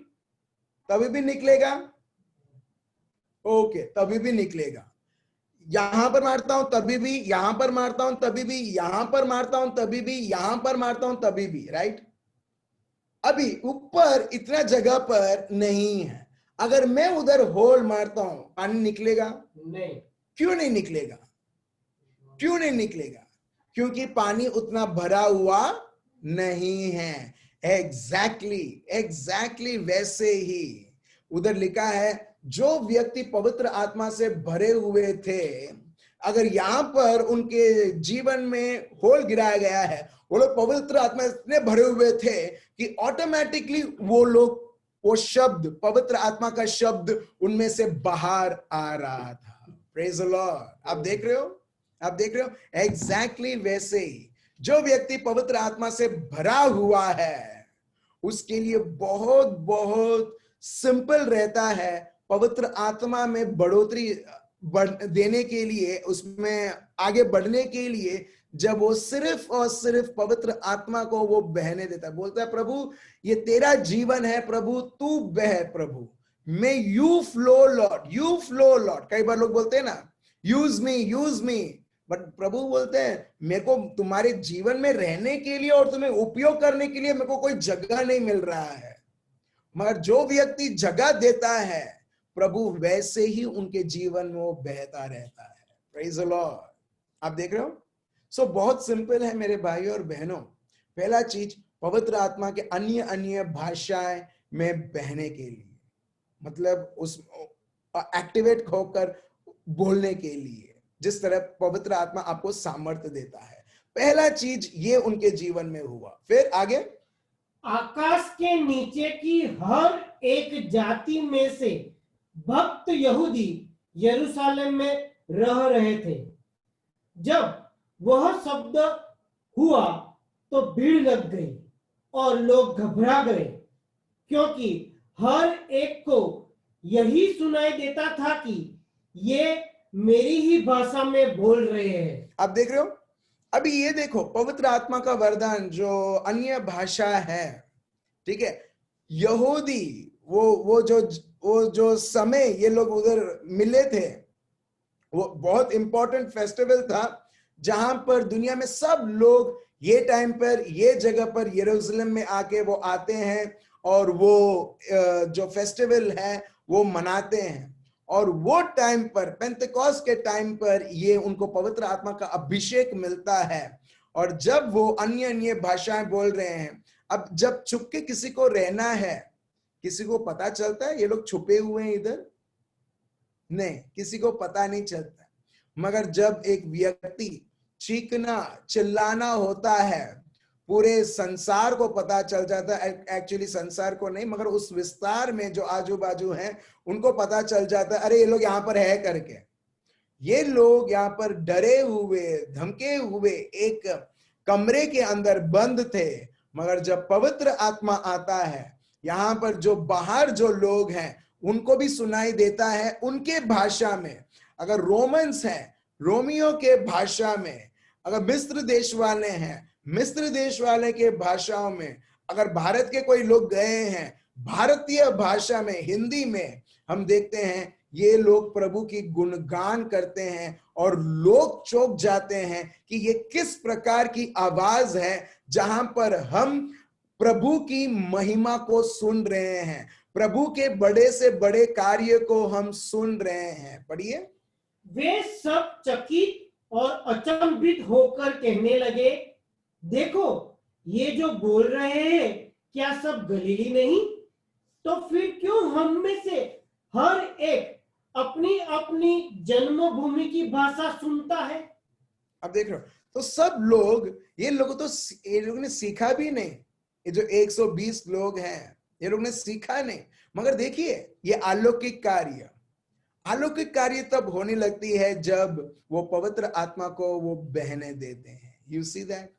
तभी भी निकलेगा, ओके तभी भी निकलेगा। यहां पर मारता हूं तभी भी, यहां पर मारता हूं तभी भी, यहां पर मारता हूं तभी भी, यहां पर मारता हूं तभी भी, राइट। अभी ऊपर इतना जगह पर नहीं है, अगर मैं उधर होल मारता हूं पानी निकलेगा? नहीं। क्यों नहीं निकलेगा? क्यों नहीं निकलेगा? क्योंकि पानी उतना भरा हुआ नहीं है। एग्जैक्टली वैसे ही उधर लिखा है, जो व्यक्ति पवित्र आत्मा से भरे हुए थे, अगर यहां पर उनके जीवन में होल गिराया गया है, वो लोग पवित्र आत्मा इतने भरे हुए थे कि ऑटोमेटिकली वो लोग, वो शब्द, पवित्र आत्मा का शब्द उनमें से बाहर आ रहा था। Praise the Lord. आप देख रहे हो, आप देख रहे हो, एग्जैक्टली वैसे ही जो व्यक्ति पवित्र आत्मा से भरा हुआ है, उसके लिए बहुत बहुत सिंपल रहता है पवित्र आत्मा में बढ़ोतरी देने के लिए, उसमें आगे बढ़ने के लिए, जब वो सिर्फ और सिर्फ पवित्र आत्मा को वो बहने देता है। बोलता है, प्रभु ये तेरा जीवन है, प्रभु तू बह, प्रभु मैं, you flow Lord, you flow Lord. कई बार लोग बोलते हैं ना, यूज मी, बट प्रभु बोलते हैं, मेरे को तुम्हारे जीवन में रहने के लिए और तुम्हें उपयोग करने के लिए मेरे को कोई जगह नहीं मिल रहा है। मगर जो व्यक्ति जगह देता है, प्रभु वैसे ही उनके जीवन में वो बहता रहता है। Praise the Lord. आप देख रहे हो। सो बहुत सिंपल है मेरे भाइयों और बहनों। पहला चीज, पवित्र आत्मा के अन्य अन्य भाषाएं में बहने के लिए, मतलब उस एक्टिवेट होकर बोलने के लिए, जिस तरह पवित्र आत्मा आपको सामर्थ्य देता है। पहला चीज ये उनके जीवन में हुआ। फिर आगे, आकाश के नीचे की हर एक जाति में से भक्त यहूदी यरूशलेम में रह रहे थे। जब वह शब्द हुआ तो भीड़ लग गई और लोग घबरा गए, क्योंकि हर एक को यही सुनाई देता था कि ये मेरी ही भाषा में बोल रहे हैं। आप देख रहे हो। अभी ये देखो, पवित्र आत्मा का वरदान जो अन्य भाषा है, ठीक है, यहूदी वो जो समय ये लोग उधर मिले थे, वो बहुत इंपॉर्टेंट फेस्टिवल था, जहां पर दुनिया में सब लोग ये टाइम पर, ये जगह पर, यरूशलेम में आके वो आते हैं और वो जो फेस्टिवल है वो मनाते हैं। और वो टाइम पर, पेंतेकोस्त के टाइम पर, ये उनको पवित्र आत्मा का अभिषेक मिलता है। और जब वो अन्य अन्य भाषाएं बोल रहे हैं, अब जब छुप के किसी को रहना है, किसी को पता चलता है ये लोग छुपे हुए हैं इधर? नहीं, किसी को पता नहीं चलता। मगर जब एक व्यक्ति चीखना चिल्लाना होता है, पूरे संसार को पता चल जाता है। एक्चुअली संसार को नहीं, मगर उस विस्तार में जो आजू बाजू हैं उनको पता चल जाता है, अरे ये लोग यहाँ पर है करके। ये लोग यहाँ पर डरे हुए, धमके हुए एक कमरे के अंदर बंद थे। मगर जब पवित्र आत्मा आता है, यहाँ पर जो बाहर जो लोग हैं उनको भी सुनाई देता है उनके भाषा में। अगर रोमन्स हैं, रोमियो के भाषा में, अगर मिस्र देश वाले हैं, मिस्र देश वाले के भाषाओं में, अगर भारत के कोई लोग गए हैं, भारतीय भाषा में, हिंदी में, हम देखते हैं ये लोग प्रभु की गुणगान करते हैं और लोग चौंक जाते हैं कि ये किस प्रकार की आवाज है, जहां पर हम प्रभु की महिमा को सुन रहे हैं, प्रभु के बड़े से बड़े कार्य को हम सुन रहे हैं। पढ़िए, वे सब चकित और अचंभित होकर कहने लगे, देखो ये जो बोल रहे हैं क्या सब गलीली नहीं? तो फिर क्यों हम में से हर एक अपनी अपनी जन्मभूमि की भाषा सुनता है? अब देख रहे हो, तो सब लोग, ये लोगों ने सीखा भी नहीं। ये जो 120 लोग हैं, ये लोग ने सीखा नहीं। मगर देखिए, ये अलौकिक कार्य तब होने लगती है जब वो पवित्र आत्मा को वो बहने देते हैं। You see that.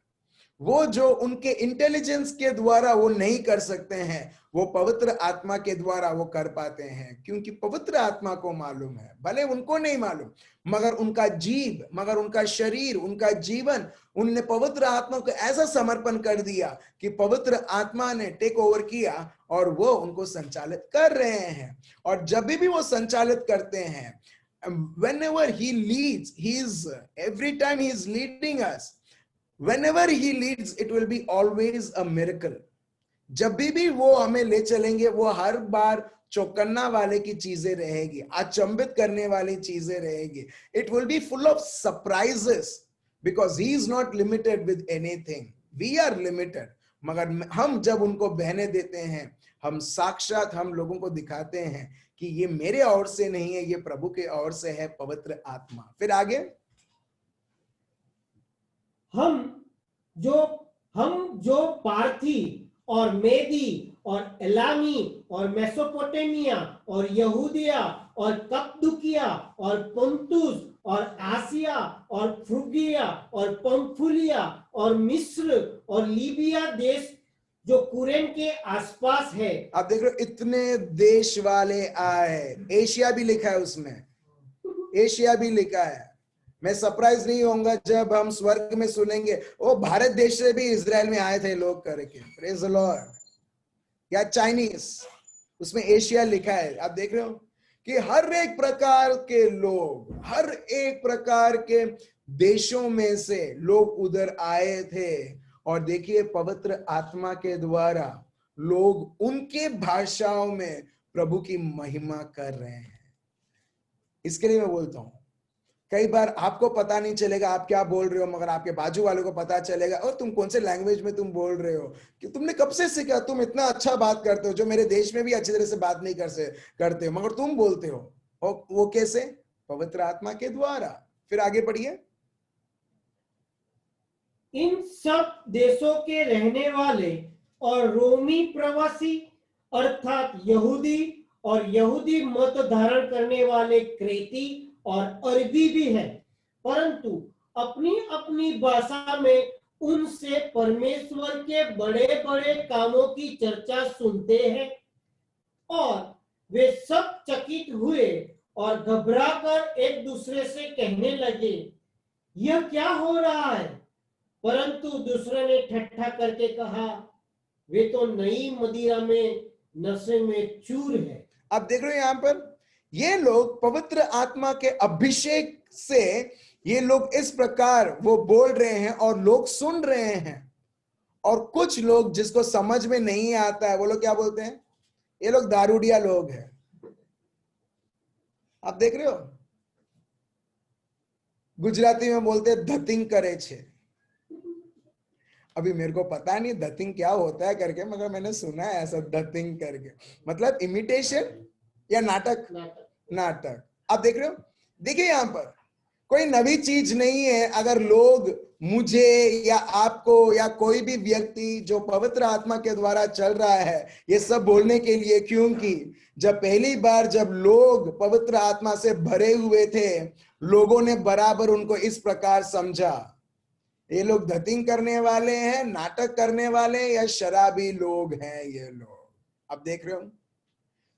वो जो उनके इंटेलिजेंस के द्वारा वो नहीं कर सकते हैं, वो पवित्र आत्मा के द्वारा वो कर पाते हैं, क्योंकि पवित्र आत्मा को मालूम है, भले उनको नहीं मालूम, मगर उनका जीव, मगर उनका शरीर, उनका जीवन, उनने पवित्र आत्मा को ऐसा समर्पण कर दिया कि पवित्र आत्मा ने टेक ओवर किया और वो उनको संचालित कर रहे हैं। और जब भी वो संचालित करते हैं, whenever he leads, every time he is leading us, whenever he leads, it will be always a miracle. जब भी वो हमें ले चलेंगे, वो हर बार चौकन्ना वाले की चीजें रहेगी, अचंभित करने वाली चीजें रहेगी. It will be full of surprises because he is not limited with anything. We are limited. मगर हम जब उनको बहने देते हैं, हम साक्षात हम लोगों को दिखाते हैं कि ये मेरे ओर से नहीं है, ये प्रभु के ओर से है, पवित्र आत्मा. फिर आगे, हम जो पार्थी और मेदी और एलामी और मेसोपोटामिया और यहूदिया और कप्पदूकिया और पुंतुस और आसिया और फ्रूगिया और पंफुलिया और मिस्र और लीबिया देश जो कुरेन के आसपास है. आप देख रहे हो इतने देश वाले आए. एशिया भी लिखा है उसमें, एशिया भी लिखा है. मैं सरप्राइज नहीं होऊंगा जब हम स्वर्ग में सुनेंगे ओ भारत देश से भी इजराइल में आए थे लोग करके. Praise the Lord. या चाइनीज, उसमें एशिया लिखा है. आप देख रहे हो कि हर एक प्रकार के लोग, हर एक प्रकार के देशों में से लोग उधर आए थे. और देखिए पवित्र आत्मा के द्वारा लोग उनके भाषाओं में प्रभु की महिमा कर रहे हैं. इसके लिए मैं बोलता हूं, कई बार आपको पता नहीं चलेगा आप क्या बोल रहे हो, मगर आपके बाजू वालों को पता चलेगा और तुम कौन से लैंग्वेज में तुम बोल रहे हो, कि तुमने कब से सीखा, तुम इतना अच्छा बात करते हो जो मेरे देश में भी अच्छी तरह से बात नहीं करते हो, मगर तुम बोलते हो. और वो कैसे? पवित्र आत्मा के द्वारा. फिर आगे पढ़िए. इन सब देशों के रहने वाले और रोमी प्रवासी अर्थात यहूदी और यहूदी मत धारण करने वाले क्रेती और अरबी भी हैं, परंतु अपनी अपनी भाषा में उनसे परमेश्वर के बड़े बड़े कामों की चर्चा सुनते हैं. और वे सब चकित हुए और घबराकर एक दूसरे से कहने लगे, यह क्या हो रहा है? परंतु दूसरे ने ठट्ठा करके कहा, वे तो नई मदिरा में नशे में चूर है. आप देख रहे हो यहां पर ये लोग पवित्र आत्मा के अभिषेक से ये लोग इस प्रकार वो बोल रहे हैं और लोग सुन रहे हैं. और कुछ लोग जिसको समझ में नहीं आता है वो लोग क्या बोलते हैं? ये लोग दारूडिया लोग हैं. आप देख रहे हो, गुजराती में बोलते हैं धतिंग करे छे. अभी मेरे को पता नहीं धतिंग क्या होता है करके, मगर मैंने सुना है ऐसा धतिंग करके, मतलब इमिटेशन या नाटक. नाटक. आप देख रहे हो, देखिए यहां पर कोई नवी चीज नहीं है अगर लोग मुझे या आपको या कोई भी व्यक्ति जो पवित्र आत्मा के द्वारा चल रहा है ये सब बोलने के लिए, क्योंकि जब पहली बार जब लोग पवित्र आत्मा से भरे हुए थे, लोगों ने बराबर उनको इस प्रकार समझा, ये लोग धतिंग करने वाले हैं, नाटक करने वाले हैं, या शराबी लोग हैं ये लोग. आप देख रहे हो.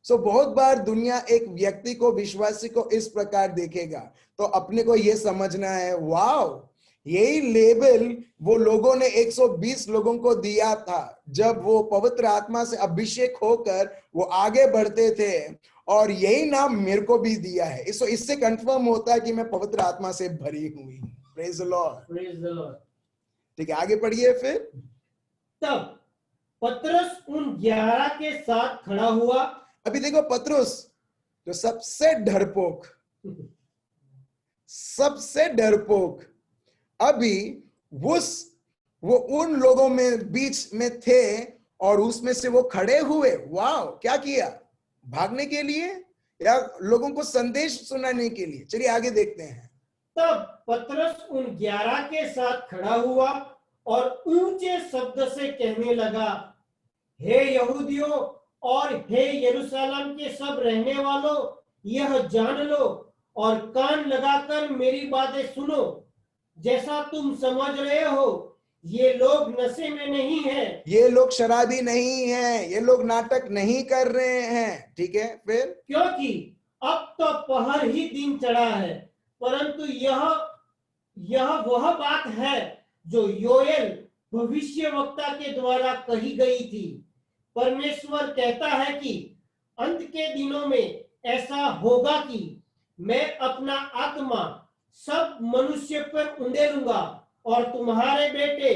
सो बहुत बार दुनिया एक व्यक्ति को, विश्वासी को इस प्रकार देखेगा तो अपने को यह समझना है, वाव, यही लेबल वो लोगों ने 120 लोगों को दिया था जब वो पवित्र आत्मा से अभिषेक होकर वो आगे बढ़ते थे, और यही नाम मेरे को भी दिया है. इससे कंफर्म होता है कि मैं पवित्र आत्मा से भरी हुई. Praise the Lord. Praise the Lord. ठीक है, आगे पढ़िए. फिर तब पतरस उन 11 के साथ खड़ा हुआ. अभी देखो पतरस जो सबसे डरपोक अभी वो उन लोगों में बीच में थे और उसमें से वो खड़े हुए. वाह, क्या किया? भागने के लिए या लोगों को संदेश सुनाने के लिए? चलिए आगे देखते हैं. तब पतरस उन 11 के साथ खड़ा हुआ और ऊंचे शब्द से कहने लगा, हे यहूदियों और हे यरूशलेम के सब रहने वालों, यह जान लो और कान लगाकर मेरी बातें सुनो. जैसा तुम समझ रहे हो ये लोग नशे में नहीं है, ये लोग शराबी नहीं हैं, ये लोग नाटक नहीं कर रहे हैं। ठीक है, फिर क्योंकि अब तो पहर ही दिन चढ़ा है। परंतु यह वह बात है जो योएल भविष्यवक्ता के द्वारा कही गई थी। परमेश्वर कहता है कि अंत के दिनों में ऐसा होगा कि मैं अपना आत्मा सब मनुष्य पर उंडेलूंगा और तुम्हारे बेटे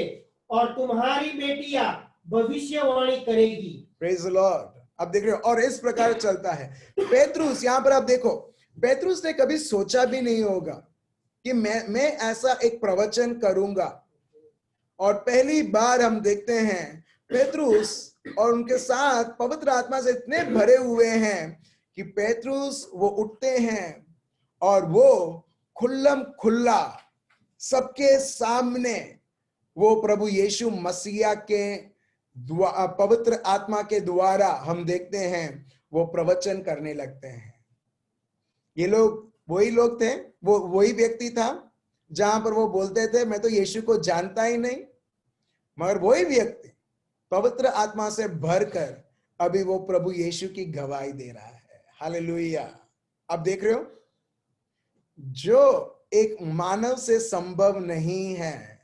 और तुम्हारी बेटियां भविष्यवाणी करेगी। Praise the Lord. अब देख रहे हो, और इस प्रकार चलता है। पेतरुस, यहां पर आप देखो, पेतरुस ने कभी सोचा भी नहीं होगा कि मैं ऐसा एक प्रवचन करूंगा। और पहली बार हम देखते हैं पेतरुस और उनके साथ पवित्र आत्मा से इतने भरे हुए हैं कि पेतरुस वो उठते हैं और वो खुल्लम खुल्ला सबके सामने वो प्रभु यीशु मसीहा के पवित्र आत्मा के द्वारा हम देखते हैं वो प्रवचन करने लगते हैं। ये लोग वही लोग थे, वो वही व्यक्ति था जहां पर वो बोलते थे मैं तो यीशु को जानता ही नहीं, मगर वही व्यक्ति पवित्र आत्मा से भरकर अभी वो प्रभु यीशु की गवाही दे रहा है। हालेलुया। अब देख रहे हो, जो एक मानव से संभव नहीं है,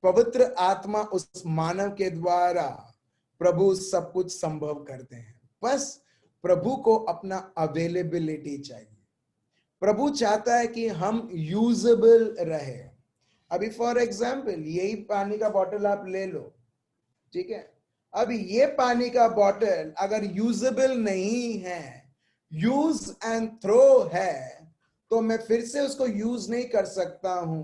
पवित्र आत्मा उस मानव के द्वारा प्रभु सब कुछ संभव करते हैं। बस प्रभु को अपना अवेलेबिलिटी चाहिए। प्रभु चाहता है कि हम यूजेबल रहे। अभी फॉर एग्जाम्पल यही पानी का बॉटल आप ले लो, ठीक है। अब ये पानी का बॉटल अगर यूजेबल नहीं है, यूज एंड थ्रो है, तो मैं फिर से उसको यूज नहीं कर सकता हूं।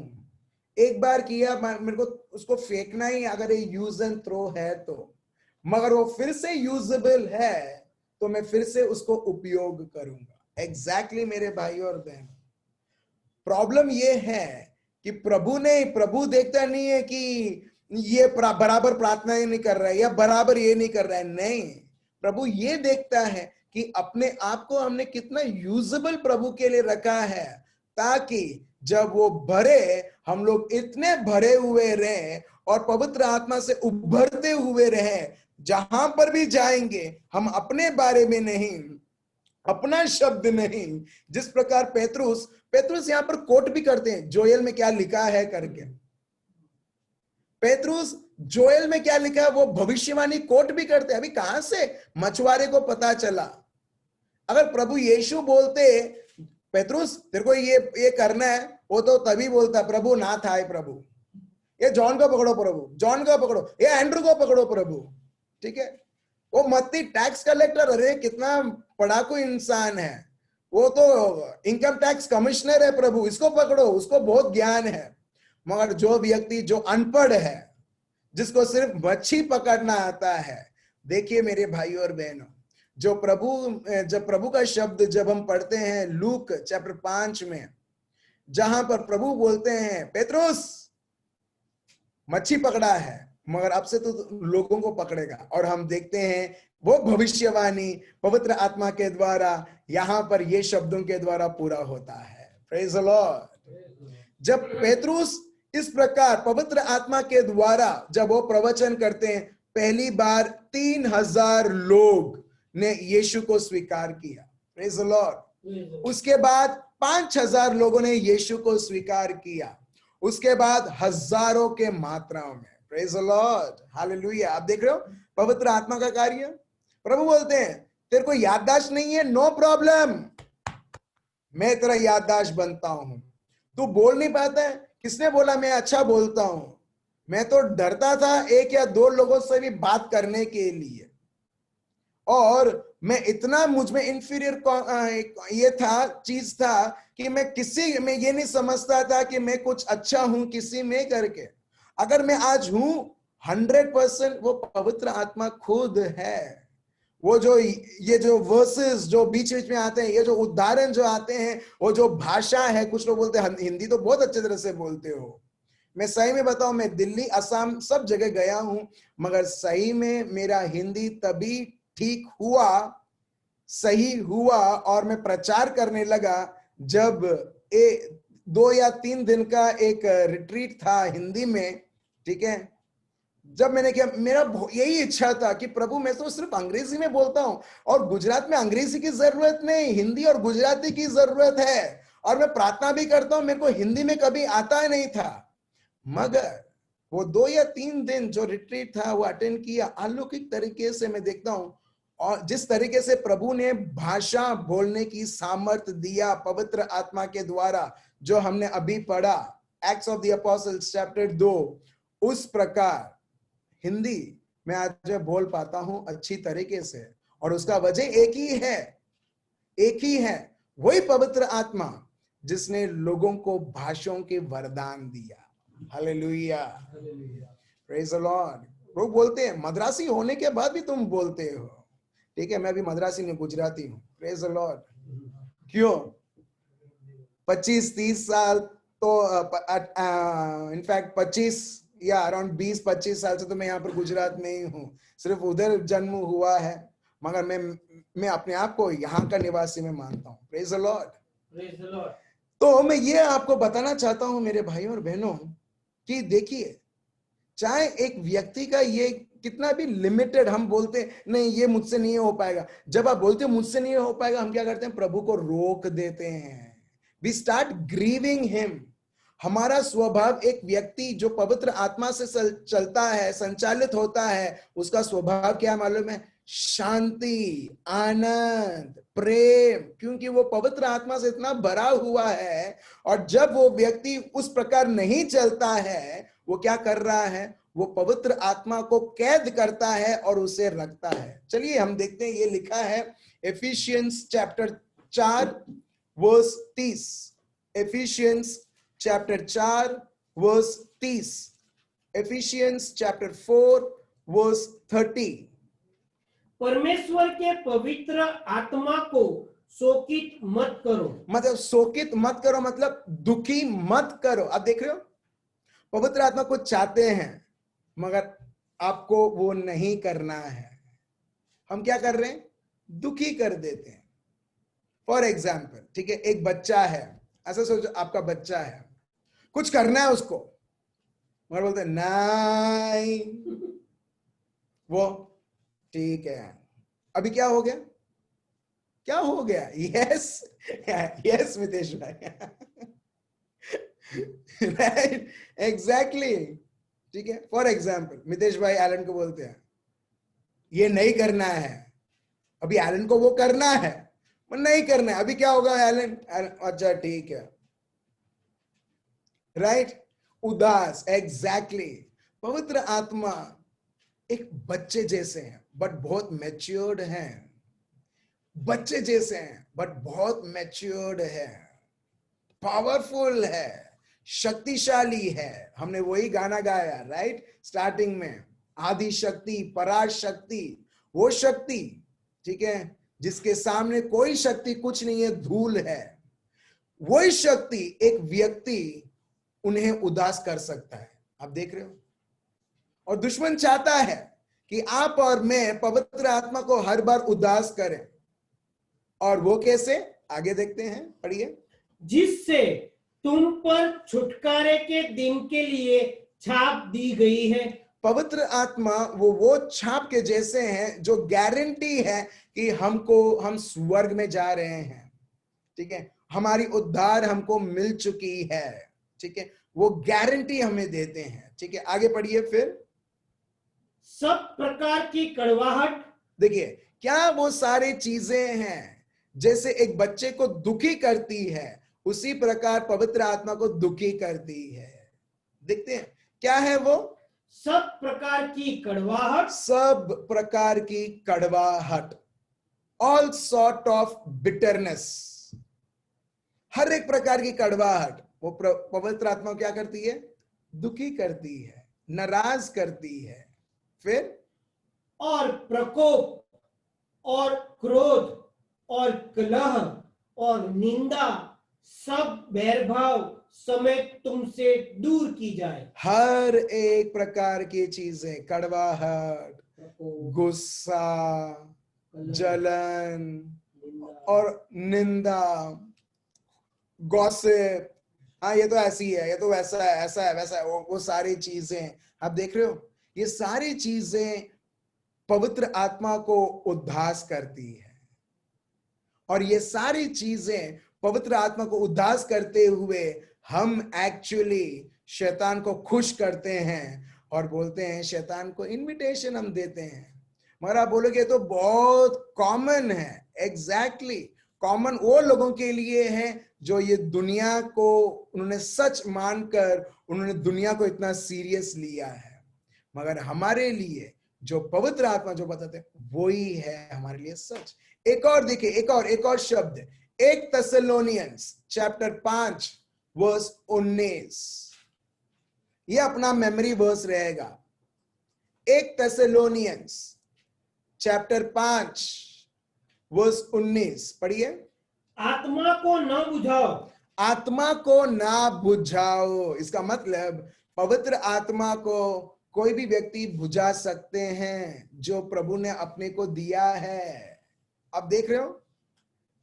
एक बार किया, मेरे को उसको फेंकना ही अगर ये यूज एंड थ्रो है तो, मगर वो फिर से यूजेबल है तो मैं फिर से उसको उपयोग करूंगा। एग्जैक्टली मेरे भाई और बहन, प्रॉब्लम ये है कि प्रभु देखता नहीं है कि ये बराबर प्रार्थना ही नहीं कर रहा है या बराबर ये नहीं कर रहा है। नहीं, प्रभु ये देखता है कि अपने आप को हमने कितना यूजेबल प्रभु के लिए रखा है, ताकि जब वो भरे, हम लोग इतने भरे हुए रहे और पवित्र आत्मा से उभरते हुए रहे। जहां पर भी जाएंगे हम अपने बारे में नहीं, अपना शब्द नहीं। जिस प्रकार पेतरुस यहां पर कोट भी करते हैं, जोएल में क्या लिखा है करके। पेतरुस जोएल में क्या लिखा है वो भविष्यवाणी कोट भी करते हैं। अभी कहां से मछुआरे को पता चला? अगर प्रभु यीशु बोलते पेतरुस तेरे को ये करना है, वो तो तभी बोलता प्रभु ना था प्रभु, ये जॉन को पकड़ो प्रभु, जॉन को पकड़ो, ये एंड्रू को पकड़ो प्रभु। ठीक है, वो मत्ती टैक्स कलेक्टर, अरे कितना पढ़ाकू इंसान है, वो तो इनकम टैक्स कमिश्नर है प्रभु, इसको पकड़ो, उसको बहुत ज्ञान है। मगर जो व्यक्ति जो अनपढ़ है, जिसको सिर्फ मच्छी पकड़ना आता है, देखिए मेरे भाई और बहनों, जब प्रभु का शब्द जब हम पढ़ते हैं लूक चैप्टर 5 में, जहां पर प्रभु बोलते हैं पेतरुस मच्छी पकड़ा है, मगर अब से तो लोगों को पकड़ेगा। और हम देखते हैं वो भविष्यवाणी पवित्र आत्मा के द्वारा यहां पर ये शब्दों के द्वारा पूरा होता है। Praise the Lord. जब पेतरुस इस प्रकार पवित्र आत्मा के द्वारा जब वो प्रवचन करते हैं, पहली बार 3000 लोग ने यीशु को स्वीकार किया। Praise the Lord. उसके बाद 5000 लोगों ने यीशु को स्वीकार किया। उसके बाद हजारों के मात्राओं में। Praise the Lord, hallelujah. आप देख रहे हो पवित्र आत्मा का कार्य। प्रभु बोलते हैं तेरे को याददाश्त नहीं है, नो प्रॉब्लम, मैं तेरा याददाश्त बनता हूं। तू बोल नहीं पाता है, किसने बोला मैं अच्छा बोलता हूं? मैं तो डरता था 1 या 2 लोगों से भी बात करने के लिए, और मैं इतना मुझ में इंफीरियर ये था चीज था कि मैं ये नहीं समझता था कि मैं कुछ अच्छा हूं किसी में करके। अगर मैं आज हूं 100%, वो पवित्र आत्मा खुद है। वो जो ये जो वर्सेस जो बीच बीच में आते हैं, ये जो उदाहरण जो आते हैं, वो जो भाषा है, कुछ लोग बोलते हैं हिंदी तो बहुत अच्छे तरह से बोलते हो। मैं सही में बताऊं, मैं दिल्ली असम सब जगह गया हूं, मगर सही में मेरा हिंदी तभी ठीक हुआ, सही हुआ और मैं प्रचार करने लगा जब 2 या 3 दिन का एक रिट्रीट था हिंदी में, ठीक है, जब मैंने किया, मेरा यही इच्छा था कि प्रभु मैं तो सिर्फ अंग्रेजी में बोलता हूं, और गुजरात में अंग्रेजी की जरूरत नहीं, हिंदी और गुजराती की जरूरत है, और मैं प्रार्थना भी करता हूं, मेरे को हिंदी में कभी आता ही नहीं था। मगर वो 2 या 3 दिन जो रिट्रीट था वो अटेंड किया, अलौकिक तरीके से मैं देखता हूं, और जिस तरीके से प्रभु ने भाषा बोलने की सामर्थ दिया पवित्र आत्मा के द्वारा, जो हमने अभी पढ़ा acts of the Apostles chapter 2, उस प्रकार हिंदी मैं आज बोल पाता हूं अच्छी तरीके से। और उसका वजह एक ही है, वही पवित्र आत्मा जिसने लोगों को भाषाओं के वरदान दिया। Hallelujah, praise the Lord. लोग बोलते हैं मद्रासी होने के बाद भी तुम बोलते हो, ठीक है, मैं भी मद्रासी नहीं, गुजराती हूं, प्रेज द लॉर्ड। क्यों? 25-30 साल तो इनफैक्ट 25 या अराउंड 20-25 साल से तो मैं यहाँ पर गुजरात में ही हूँ, सिर्फ उधर जन्म हुआ है, मगर मैं अपने आप को यहाँ का निवासी में मानता हूँ। Praise the Lord. तो मैं ये आपको बताना चाहता हूँ मेरे भाइयों और बहनों कि देखिए, चाहे एक व्यक्ति का ये कितना भी लिमिटेड, हम बोलते हैं नहीं ये मुझसे नहीं हो पाएगा, जब आप बोलते हो मुझसे नहीं हो पाएगा, हम क्या करते हैं? प्रभु को रोक देते हैं। We start grieving him. हमारा स्वभाव, एक व्यक्ति जो पवित्र आत्मा से चलता है, संचालित होता है, उसका स्वभाव क्या मालूम है? शांति, आनंद, प्रेम, क्योंकि वो पवित्र आत्मा से इतना भरा हुआ है। और जब वो व्यक्ति उस प्रकार नहीं चलता है, वो क्या कर रहा है? वो पवित्र आत्मा को कैद करता है और उसे रखता है। चलिए हम देखते हैं, ये लिखा है Ephesians chapter 4 verse 30। Ephesians chapter 4 verse 30, Ephesians chapter 4 verse 30। परमेश्वर के पवित्र आत्मा को शोकित मत करो। मतलब शोकित मत करो मतलब दुखी मत करो। अब देख रहे हो, पवित्र आत्मा को चाहते हैं मगर आपको वो नहीं करना है। हम क्या कर रहे हैं? दुखी कर देते हैं। फॉर एग्जाम्पल, ठीक है, एक बच्चा है, ऐसा सोचो आपका बच्चा है, कुछ करना है उसको, मगर बोलते हैं नहीं, वो ठीक है। अभी क्या हो गया? क्या हो गया? यस यस मितेश भाई, राइट, एग्जैक्टली, ठीक है। फॉर एग्जाम्पल, मितेश भाई एलन को बोलते हैं ये नहीं करना है, अभी एलन को वो करना है, पर नहीं करना है। अभी क्या होगा एलन? अच्छा ठीक है, राइट, उदास, एग्जैक्टली। पवित्र आत्मा एक बच्चे जैसे हैं बट बहुत मैच्योर्ड हैं, बच्चे जैसे हैं बट बहुत मैच्योर्ड है, पावरफुल है, शक्तिशाली है। हमने वही गाना गाया, राइट, स्टार्टिंग में, आदि शक्ति, पराशक्ति, वो शक्ति, ठीक है, जिसके सामने कोई शक्ति कुछ नहीं है, धूल है। वही शक्ति एक व्यक्ति उन्हें उदास कर सकता है। आप देख रहे हो, और दुश्मन चाहता है कि आप और मैं पवित्र आत्मा को हर बार उदास करें। और वो कैसे? आगे देखते हैं, पढ़िए। जिससे तुम पर छुटकारे के दिन के लिए छाप दी गई है। पवित्र आत्मा वो छाप के जैसे हैं जो गारंटी है कि हम स्वर्ग में जा रहे हैं, ठीक है, हमारी उद्धार हमको मिल चुकी है, ठीक है, वो गारंटी हमें देते हैं, ठीक है। आगे पढ़िए फिर। सब प्रकार की कड़वाहट, देखिए क्या वो सारी चीजें हैं जैसे एक बच्चे को दुखी करती है, उसी प्रकार पवित्र आत्मा को दुखी करती है। देखते हैं क्या है वो? सब प्रकार की कड़वाहट, सब प्रकार की कड़वाहट, ऑल सॉर्ट ऑफ बिटरनेस, हर एक प्रकार की कड़वाहट वो पवित्र आत्मा क्या करती है? दुखी करती है, नाराज करती है। फिर और प्रकोप और क्रोध और कलह और निंदा, सब बैरभाव समेत तुमसे दूर की जाए। हर एक प्रकार की चीजें, कड़वाहट, गुस्सा, जलन और निंदा, गॉसिप, हाँ ये तो ऐसी है, ये तो वैसा है, ऐसा है, वैसा है, वो सारी चीजें। आप देख रहे हो ये सारी चीजें पवित्र आत्मा को उद्धास करती है, और ये सारी चीजें पवित्र आत्मा को उद्धास करते हुए हम एक्चुअली शैतान को खुश करते हैं और बोलते हैं, शैतान को इनविटेशन हम देते हैं। मगर आप बोलोगे तो बहुत कॉमन है। एग्जैक्टली कॉमन वो लोगों के लिए है जो ये दुनिया को उन्होंने सच मानकर उन्होंने दुनिया को इतना सीरियस लिया है। मगर हमारे लिए जो पवित्र आत्मा जो बताते हैं वही है हमारे लिए सच। एक और देखिए, एक और शब्द, 1 Thessalonians चैप्टर 5 वर्स 19, ये अपना मेमोरी वर्स रहेगा। 1 Thessalonians चैप्टर 5 वर्स 19 पढ़िए। आत्मा को न बुझाओ, आत्मा को ना बुझाओ, इसका मतलब पवित्र आत्मा को कोई भी व्यक्ति बुझा सकते हैं जो प्रभु ने अपने को दिया है। आप देख रहे हो,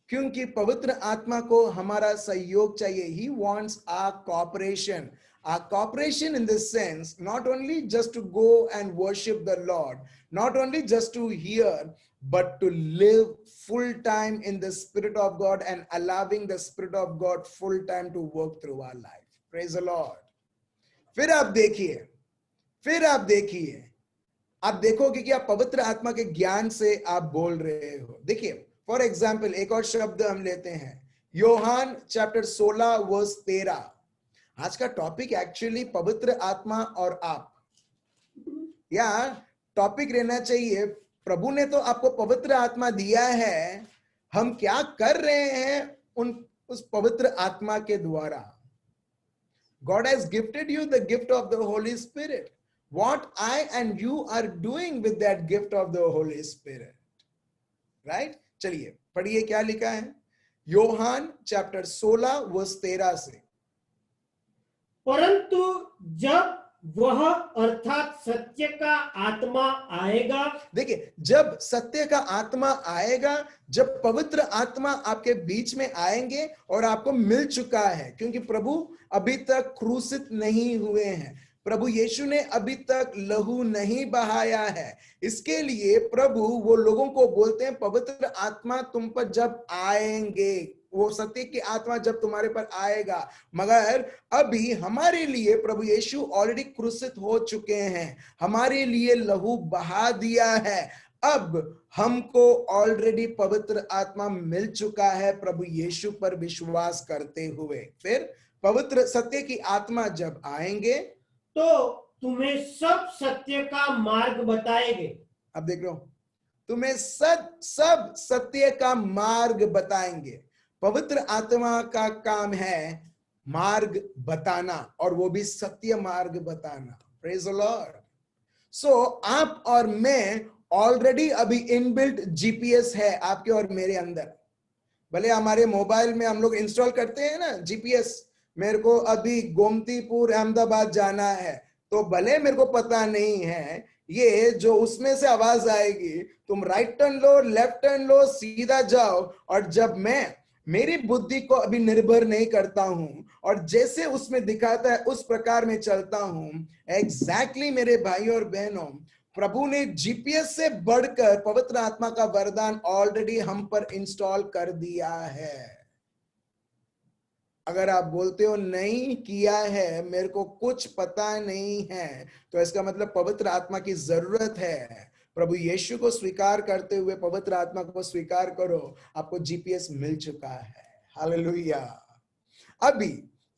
क्योंकि पवित्र आत्मा को हमारा सहयोग चाहिए। He wants our cooperation. Our cooperation in this sense, not only just to go and worship the Lord, not only just to hear, but to live full time in the Spirit of God and allowing the Spirit of God full time to work through our life. Praise the Lord. फिर आप देखिए, आप देखोगे कि आप पवित्र आत्मा के ज्ञान से आप बोल रहे हो। देखिए, फॉर एग्जाम्पल एक और शब्द हम लेते हैं, योहान चैप्टर 16 वर्स 13। आज का टॉपिक एक्चुअली पवित्र आत्मा और आप, या टॉपिक रहना चाहिए प्रभु ने तो आपको पवित्र आत्मा दिया है, हम क्या कर रहे हैं उस पवित्र आत्मा के द्वारा। God has gifted you the gift of the Holy Spirit. What I and you are doing with that gift of the Holy Spirit, right? चलिए पढ़िए क्या लिखा है, योहान चैप्टर 16 वर्स 13 से। परंतु जब वह अर्थात सत्य का आत्मा आएगा, देखिए, जब सत्य का आत्मा आएगा, जब पवित्र आत्मा आपके बीच में आएंगे, और आपको मिल चुका है क्योंकि प्रभु अभी तक क्रूसित नहीं हुए हैं, प्रभु यीशु ने अभी तक लहू नहीं बहाया है। इसके लिए प्रभु वो लोगों को बोलते हैं, पवित्र आत्मा तुम पर जब आएंगे, वो सत्य की आत्मा जब तुम्हारे पर आएगा। मगर अभी हमारे लिए प्रभु यीशु ऑलरेडी क्रूसित हो चुके हैं, हमारे लिए लहू बहा दिया है। अब हमको ऑलरेडी पवित्र आत्मा मिल चुका है प्रभु यीशु पर विश्वास करते हुए। फिर पवित्र सत्य की आत्मा जब आएंगे तो तुम्हें सब सत्य का मार्ग बताएंगे। अब देख लो, तुम्हें सब सत्य का मार्ग बताएंगे। पवित्र आत्मा का काम है मार्ग बताना, और वो भी सत्य मार्ग बताना। Praise the Lord. सो आप और मैं ऑलरेडी अभी इनबिल्ट जीपीएस है आपके और मेरे अंदर। भले हमारे मोबाइल में हम लोग इंस्टॉल करते हैं ना जीपीएस, मेरे को अभी गोमतीपुर अहमदाबाद जाना है, तो भले मेरे को पता नहीं है ये जो उसमें से आवाज आएगी, तुम राइट टर्न लो, लेफ्ट टर्न लो, सीधा जाओ। और जब मैं मेरी बुद्धि को अभी निर्भर नहीं करता हूं और जैसे उसमें दिखाता है उस प्रकार में चलता हूं, एग्जैक्टली मेरे भाई और बहनों, प्रभु ने जीपीएस से बढ़कर पवित्र आत्मा का वरदान ऑलरेडी हम पर इंस्टॉल कर दिया है। अगर आप बोलते हो नहीं किया है, मेरे को कुछ पता नहीं है, तो इसका मतलब पवित्र आत्मा की जरूरत है। प्रभु यीशु को स्वीकार करते हुए पवित्र आत्मा को स्वीकार करो, आपको जीपीएस मिल चुका है। हालेलुया। अभी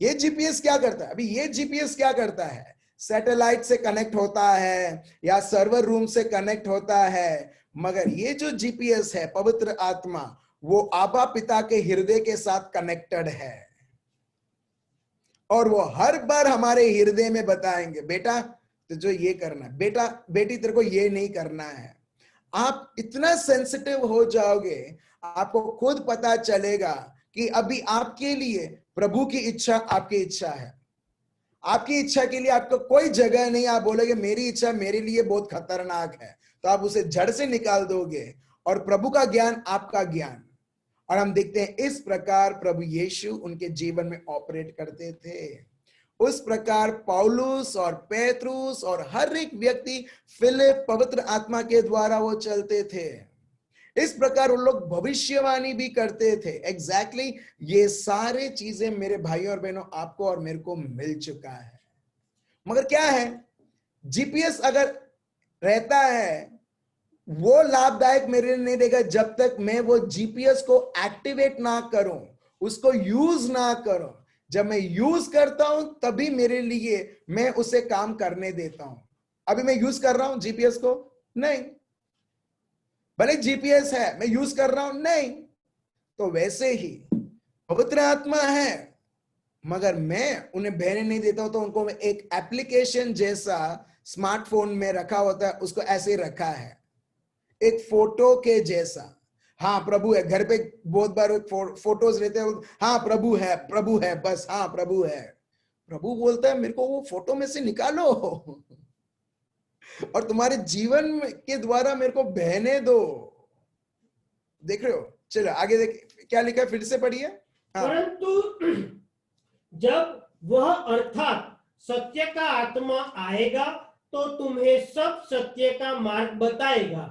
ये जीपीएस क्या करता है? अभी ये जीपीएस क्या करता है? सैटेलाइट से कनेक्ट होता है या सर्वर रूम से कनेक्ट होता है, मगर ये जो जीपीएस है पवित्र आत्मा, वो आबा पिता के हृदय के साथ कनेक्टेड है, और वो हर बार हमारे हृदय में बताएंगे, बेटा तुझे ये करना है, बेटा बेटी तेरे को ये नहीं करना है। आप इतना सेंसिटिव हो जाओगे, आपको खुद पता चलेगा कि अभी आपके लिए प्रभु की इच्छा आपकी इच्छा है। आपकी इच्छा के लिए आपको कोई जगह नहीं। आप बोलोगे मेरी इच्छा मेरे लिए बहुत खतरनाक है, तो आप उसे जड़ से निकाल दोगे, और प्रभु का ज्ञान आपका ज्ञान। और हम देखते हैं इस प्रकार प्रभु यीशु उनके जीवन में ऑपरेट करते थे। उस प्रकार पौलुस और पेत्रुस और हर एक व्यक्ति फिलिप पवित्र आत्मा के द्वारा वो चलते थे। इस प्रकार उन लोग भविष्यवाणी भी करते थे। एग्जैक्टली ये सारे चीजें मेरे भाई और बहनों आपको और मेरे को मिल चुका है। मगर क्या है, जीपीएस अगर रहता है वो लाभदायक मेरे लिए नहीं देगा जब तक मैं वो जीपीएस को एक्टिवेट ना करूं, उसको यूज ना करूं। जब मैं यूज करता हूं तभी मेरे लिए मैं उसे काम करने देता हूं। अभी मैं यूज कर रहा हूं जीपीएस को? नहीं। भले जीपीएस है, मैं यूज कर रहा हूं? नहीं। तो वैसे ही पवित्र आत्मा है मगर मैं उन्हें बहने नहीं देता हूं, तो उनको मैं एक एप्लीकेशन जैसा स्मार्टफोन में रखा होता है, उसको ऐसे रखा है एक फोटो के जैसा। हाँ प्रभु है, घर पे बहुत बार फोटोज रहते हैं, हाँ प्रभु है, प्रभु है, बस हाँ प्रभु है। प्रभु बोलता है मेरे को वो फोटो में से निकालो और तुम्हारे जीवन के द्वारा मेरे को बहने दो। देख रहे हो? चलो आगे देख क्या लिखा है, फिर से पढ़िए। हाँ। परंतु जब वह अर्थात सत्य का आत्मा आएगा तो तुम्हें सब सत्य का मार्ग बताएगा,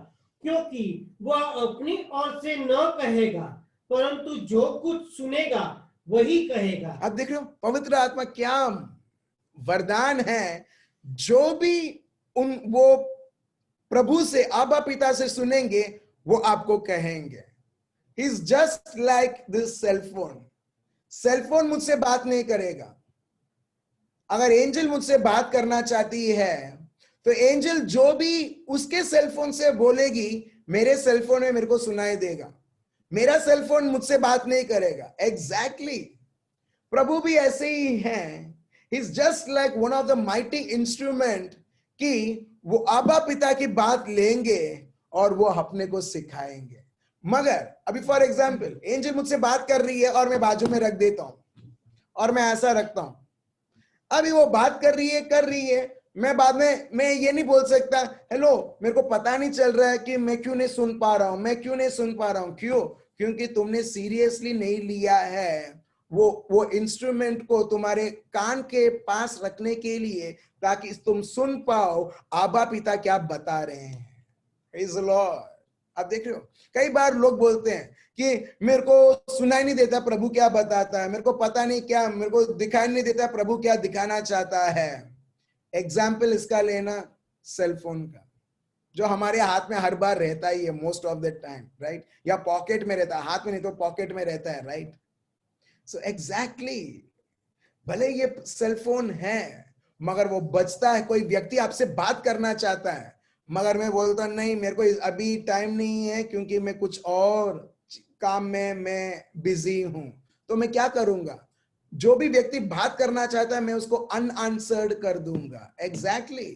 क्योंकि वह अपनी ओर से न कहेगा परंतु जो कुछ सुनेगा वही कहेगा। अब देख रहे हो पवित्र आत्मा क्या वरदान है। जो भी वो प्रभु से, आबा पिता से सुनेंगे वो आपको कहेंगे। He is just like this cellphone. Cellphone मुझसे बात नहीं करेगा। अगर एंजल मुझसे बात करना चाहती है तो एंजल जो भी उसके सेलफोन से बोलेगी मेरे सेलफोन में मेरे को सुनाई देगा। मेरा सेलफोन मुझसे बात नहीं करेगा। एग्जैक्टली प्रभु भी ऐसे ही हैं। He is just like one of the mighty instrument कि वो आबा पिता की बात लेंगे और वो अपने को सिखाएंगे। मगर अभी फॉर एग्जाम्पल एंजल मुझसे बात कर रही है और मैं बाजू में रख देता हूं और मैं ऐसा रखता हूं। अभी वो बात कर रही है, मैं बाद में मैं ये नहीं बोल सकता हेलो मेरे को पता नहीं चल रहा है कि मैं क्यों नहीं सुन पा रहा हूं। क्यों? क्योंकि तुमने सीरियसली नहीं लिया है वो इंस्ट्रूमेंट को तुम्हारे कान के पास रखने के लिए, ताकि तुम सुन पाओ आबा पिता क्या बता रहे हैं। Praise the Lord. आप देख रहे हो कई बार लोग बोलते हैं कि मेरे को सुनाई नहीं देता प्रभु क्या बताता है, मेरे को पता नहीं क्या, मेरे को दिखाई नहीं देता प्रभु क्या दिखाना चाहता है। एग्जाम्पल इसका लेना सेलफोन का, जो हमारे हाथ में हर बार रहता ही है most of the time, right? या पॉकेट में रहता है, हाथ में नहीं तो पॉकेट में रहता है, राइट? सो एग्जैक्टली भले ये सेलफोन है मगर वो बचता है। कोई व्यक्ति आपसे बात करना चाहता है मगर मैं बोलता नहीं मेरे को अभी टाइम नहीं है क्योंकि मैं कुछ और काम में मैं बिजी हूं, तो मैं क्या करूंगा? जो भी व्यक्ति बात करना चाहता है मैं उसको अनआंसर्ड कर दूंगा। एग्जैक्टली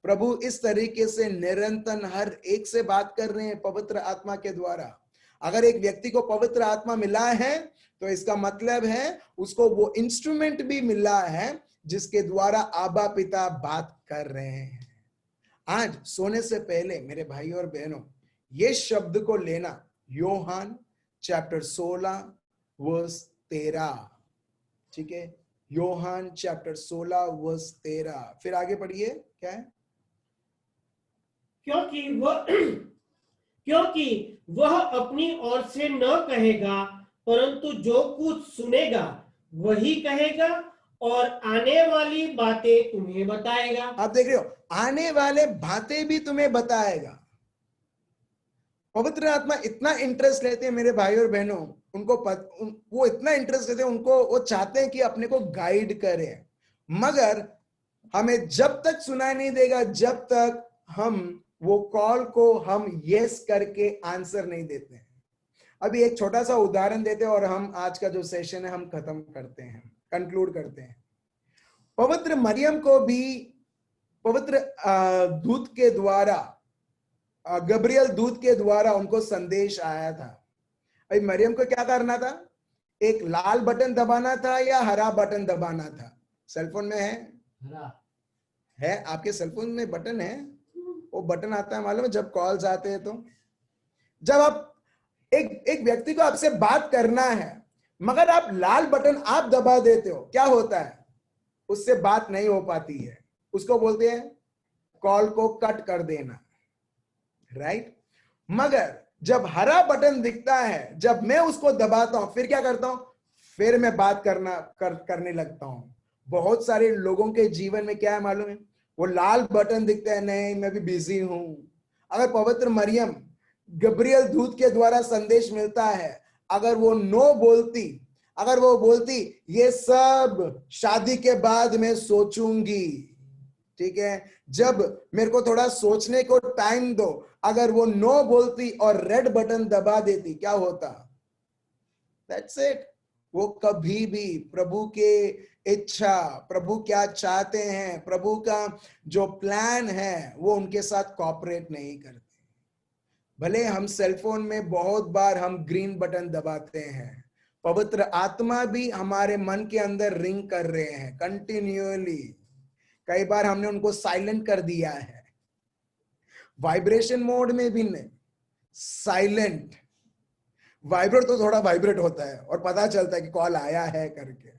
प्रभु इस तरीके से निरंतर हर एक से बात कर रहे हैं पवित्र आत्मा के द्वारा। अगर एक व्यक्ति को पवित्र आत्मा मिला है तो इसका मतलब है उसको वो इंस्ट्रूमेंट भी मिला है जिसके द्वारा आबा पिता बात कर रहे हैं। आज सोने से पहले मेरे भाई और बहनों ये शब्द को लेना, योहान चैप्टर 16 वर्स 13, ठीक है? योहान चैप्टर 16 वर्स 13। फिर आगे पढ़िए क्या है? क्योंकि वह अपनी ओर से न कहेगा परंतु जो कुछ सुनेगा वही कहेगा और आने वाली बातें तुम्हें बताएगा। आप देख रहे हो आने वाले बातें भी तुम्हें बताएगा। पवित्र आत्मा इतना इंटरेस्ट लेते हैं मेरे भाई और बहनों, वो इतना इंटरेस्ट लेते हैं, उनको वो चाहते हैं कि अपने को गाइड करें, मगर हमें जब तक सुनाई नहीं देगा जब तक हम वो कॉल को हम यस करके आंसर नहीं देते हैं। अभी एक छोटा सा उदाहरण देते हैं और हम आज का जो सेशन है हम खत्म करते हैं, कंक्लूड करते हैं। पवित्र मरियम को भी पवित्र दूत के द्वारा, गब्रियल दूत के द्वारा उनको संदेश आया था। अभी मरियम को क्या करना था? एक लाल बटन दबाना था या हरा बटन दबाना था? सेलफोन में है आपके सेलफोन में बटन है, वो बटन आता है मालूम है जब कॉल्स आते हैं, तो जब आप एक व्यक्ति को आपसे बात करना है मगर आप लाल बटन आप दबा देते हो, क्या होता है? उससे बात नहीं हो पाती है, उसको बोलते हैं कॉल को कट कर देना, राइट। मगर जब हरा बटन दिखता है, जब मैं उसको दबाता हूं, फिर क्या करता हूं, फिर मैं बात करने लगता हूं। बहुत सारे लोगों के जीवन में क्या है मालूम है, वो लाल बटन दिखता है, नहीं मैं भी बिजी हूं। अगर पवित्र मरियम गब्रियल दूत के द्वारा संदेश मिलता है, अगर वो नो बोलती, अगर वो बोलती ये सब शादी के बाद मैं सोचूंगी, ठीक है, जब मेरे को थोड़ा सोचने को टाइम दो, अगर वो नो बोलती और रेड बटन दबा देती, क्या होता? That's it. वो कभी भी प्रभु के इच्छा, प्रभु क्या चाहते हैं, प्रभु का जो प्लान है, वो उनके साथ कॉपरेट नहीं करते। भले हम सेलफोन में बहुत बार हम ग्रीन बटन दबाते हैं, पवित्र आत्मा भी हमारे मन के अंदर रिंग कर रहे हैं कंटिन्यूअली। कई बार हमने उनको साइलेंट कर दिया है, वाइब्रेशन मोड में भी नहीं, साइलेंट। वाइब्रेट तो थोड़ा वाइब्रेट होता है और पता चलता है कि कॉल आया है करके,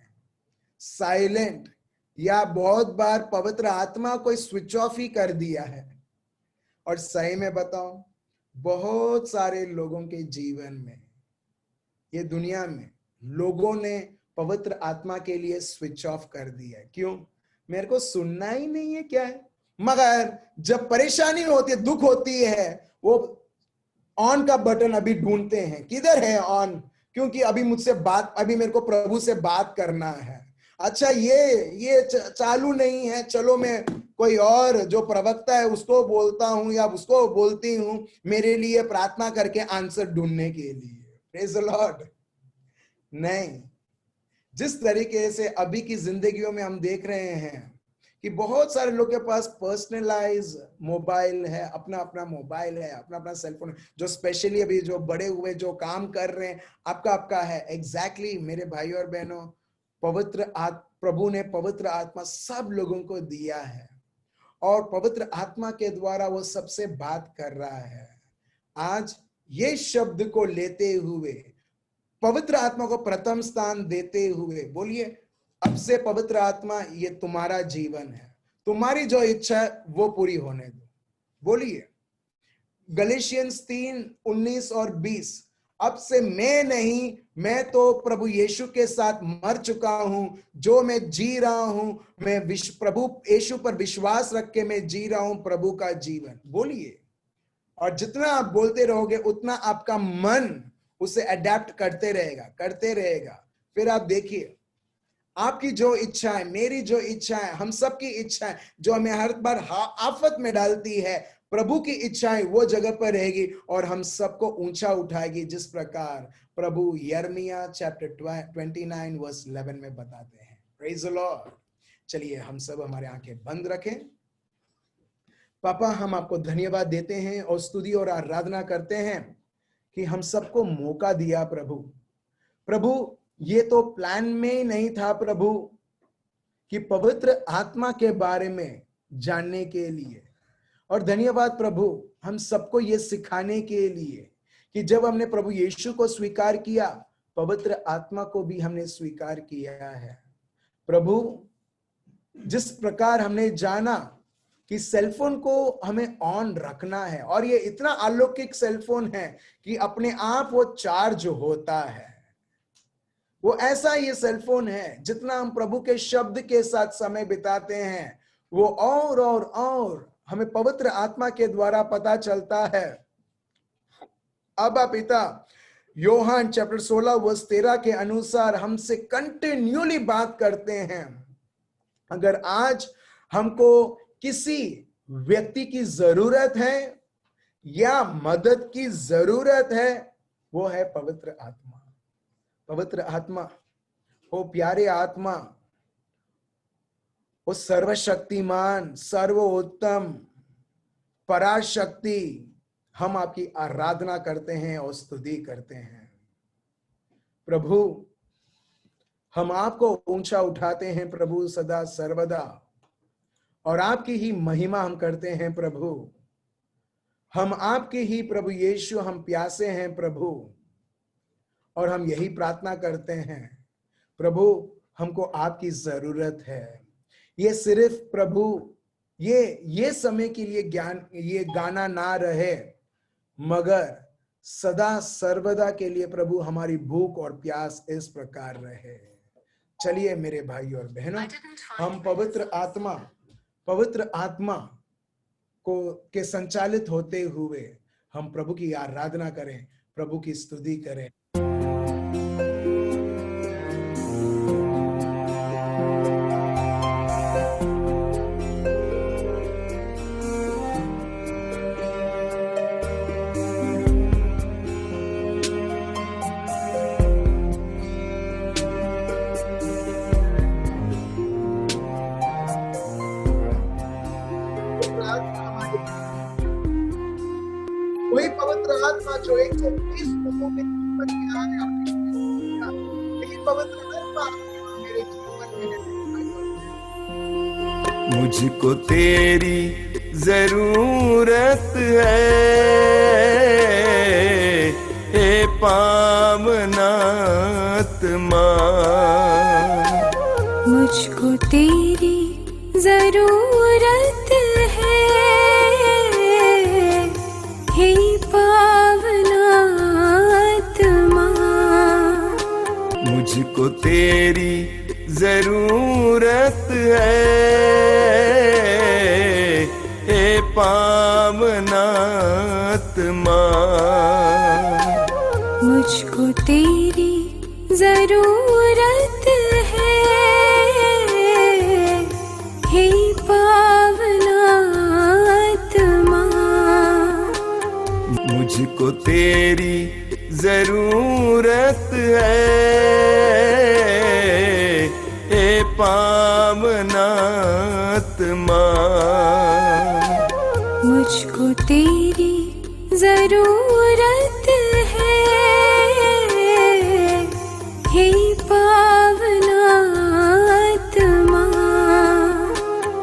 साइलेंट। या बहुत बार पवित्र आत्मा को स्विच ऑफ ही कर दिया है। और सही में बताऊं, बहुत सारे लोगों के जीवन में, ये दुनिया में, लोगों ने पवित्र आत्मा के लिए स्विच ऑफ कर दिया है। क्यों? मेरे को सुनना ही नहीं है, क्या है। मगर जब परेशानी होती है, दुख होती है, वो ऑन का बटन अभी ढूंढते हैं, किधर है ऑन, क्योंकि अभी मुझसे बात, अभी मेरे को प्रभु से बात करना है। अच्छा ये चालू नहीं है, चलो मैं कोई और जो प्रवक्ता है उसको बोलता हूं या उसको बोलती हूं मेरे लिए प्रार्थना करके आंसर ढूंढने के लिए। Praise the Lord. नहीं, जिस तरीके से अभी की जिंदगियों में हम देख रहे हैं कि बहुत सारे लोग के पास पर्सनलाइज मोबाइल है, अपना अपना मोबाइल है, अपना अपना सेलफोन, जो स्पेशली अभी जो बड़े हुए जो काम कर रहे हैं, आपका आपका है। एग्जैक्टली मेरे भाई और बहनों, प्रभु ने पवित्र आत्मा सब लोगों को दिया है और पवित्र आत्मा के द्वारा वो सबसे बात कर रहा है। आज ये शब्द को लेते हुए, पवित्र आत्मा को प्रथम स्थान देते हुए बोलिए, अब से पवित्र आत्मा ये तुम्हारा जीवन है, तुम्हारी जो इच्छा है वो पूरी होने दो। बोलिए गलेशियंस 3:19 और 20, अब से मैं नहीं, मैं तो प्रभु यीशु के साथ मर चुका हूं, जो मैं जी रहा हूं, मैं प्रभु यीशु पर विश्वास रख के मैं जी रहा हूं प्रभु का जीवन। बोलिए, और जितना आप बोलते रहोगे उतना आपका मन उसे अडेप्ट करते रहेगा। फिर आप देखिए, आपकी जो इच्छा है, मेरी जो इच्छा है, हम सबकी इच्छा है जो हमें हर बार आफत में डालती है, प्रभु की इच्छाएं वो जगह पर रहेगी और हम सबको ऊंचा उठाएगी, जिस प्रकार प्रभु यिर्मयाह चैप्टर 29 वर्स 11 में बताते हैं। Praise the Lord. चलिए हम सब हमारे आंखें बंद रखें। पापा, हम आपको धन्यवाद देते हैं और स्तुति और आराधना करते हैं कि हम सबको मौका दिया प्रभु। ये तो प्लान में ही नहीं था प्रभु कि पवित्र आत्मा के बारे में जानने के लिए, और धन्यवाद प्रभु हम सबको ये सिखाने के लिए कि जब हमने प्रभु यीशु को स्वीकार किया, पवित्र आत्मा को भी हमने स्वीकार किया है। प्रभु, जिस प्रकार हमने जाना कि सेलफोन को हमें ऑन रखना है, और ये इतना अलौकिक सेलफोन है कि अपने आप वो चार्ज होता है, वो ऐसा ये सेलफोन है, जितना हम प्रभु के शब्द के साथ समय बिताते हैं, वो और हमें पवित्र आत्मा के द्वारा पता चलता है। अब्बा पिता, यूहन्ना चैप्टर 16 वर्स 13 के अनुसार हमसे कंटिन्यूली बात करते हैं। अगर आज हमको किसी व्यक्ति की जरूरत है या मदद की जरूरत है, वो है पवित्र आत्मा। पवित्र आत्मा, वो प्यारे आत्मा, वो सर्वशक्तिमान, सर्वोत्तम, पराशक्ति, हम आपकी आराधना करते हैं और स्तुति करते हैं। प्रभु, हम आपको ऊंचा उठाते हैं प्रभु सदा सर्वदा, और आपकी ही महिमा हम करते हैं प्रभु। हम आपके ही प्रभु यीशु, हम प्यासे हैं प्रभु, और हम यही प्रार्थना करते हैं प्रभु, हमको आपकी जरूरत है। ये सिर्फ प्रभु ये समय के लिए ये गाना ना रहे, मगर सदा सर्वदा के लिए प्रभु हमारी भूख और प्यास इस प्रकार रहे। चलिए मेरे भाई और बहनों, हम पवित्र आत्मा के संचालित होते हुए हम प्रभु की आराधना करें, प्रभु की स्तुति करें। वही पवित्र आत्मा जो 120 लोगों के जीवन में आने अपनी यही पवित्र आत्मा मेरे जीवन में। मुझको तेरी जरूरत है, हे पावनात्मा। मुझको तेरी जरूरत है, हे पावनात्मा। मुझको तेरी जरूरत है, हे पावनात्मा। मुझको तेरी जरूरत है, हे पावनात्मा। मुझको तेरी जरूरत है, हे पावनात्मा। मुझको तेरी जरूरत है, हे पावनात्मा।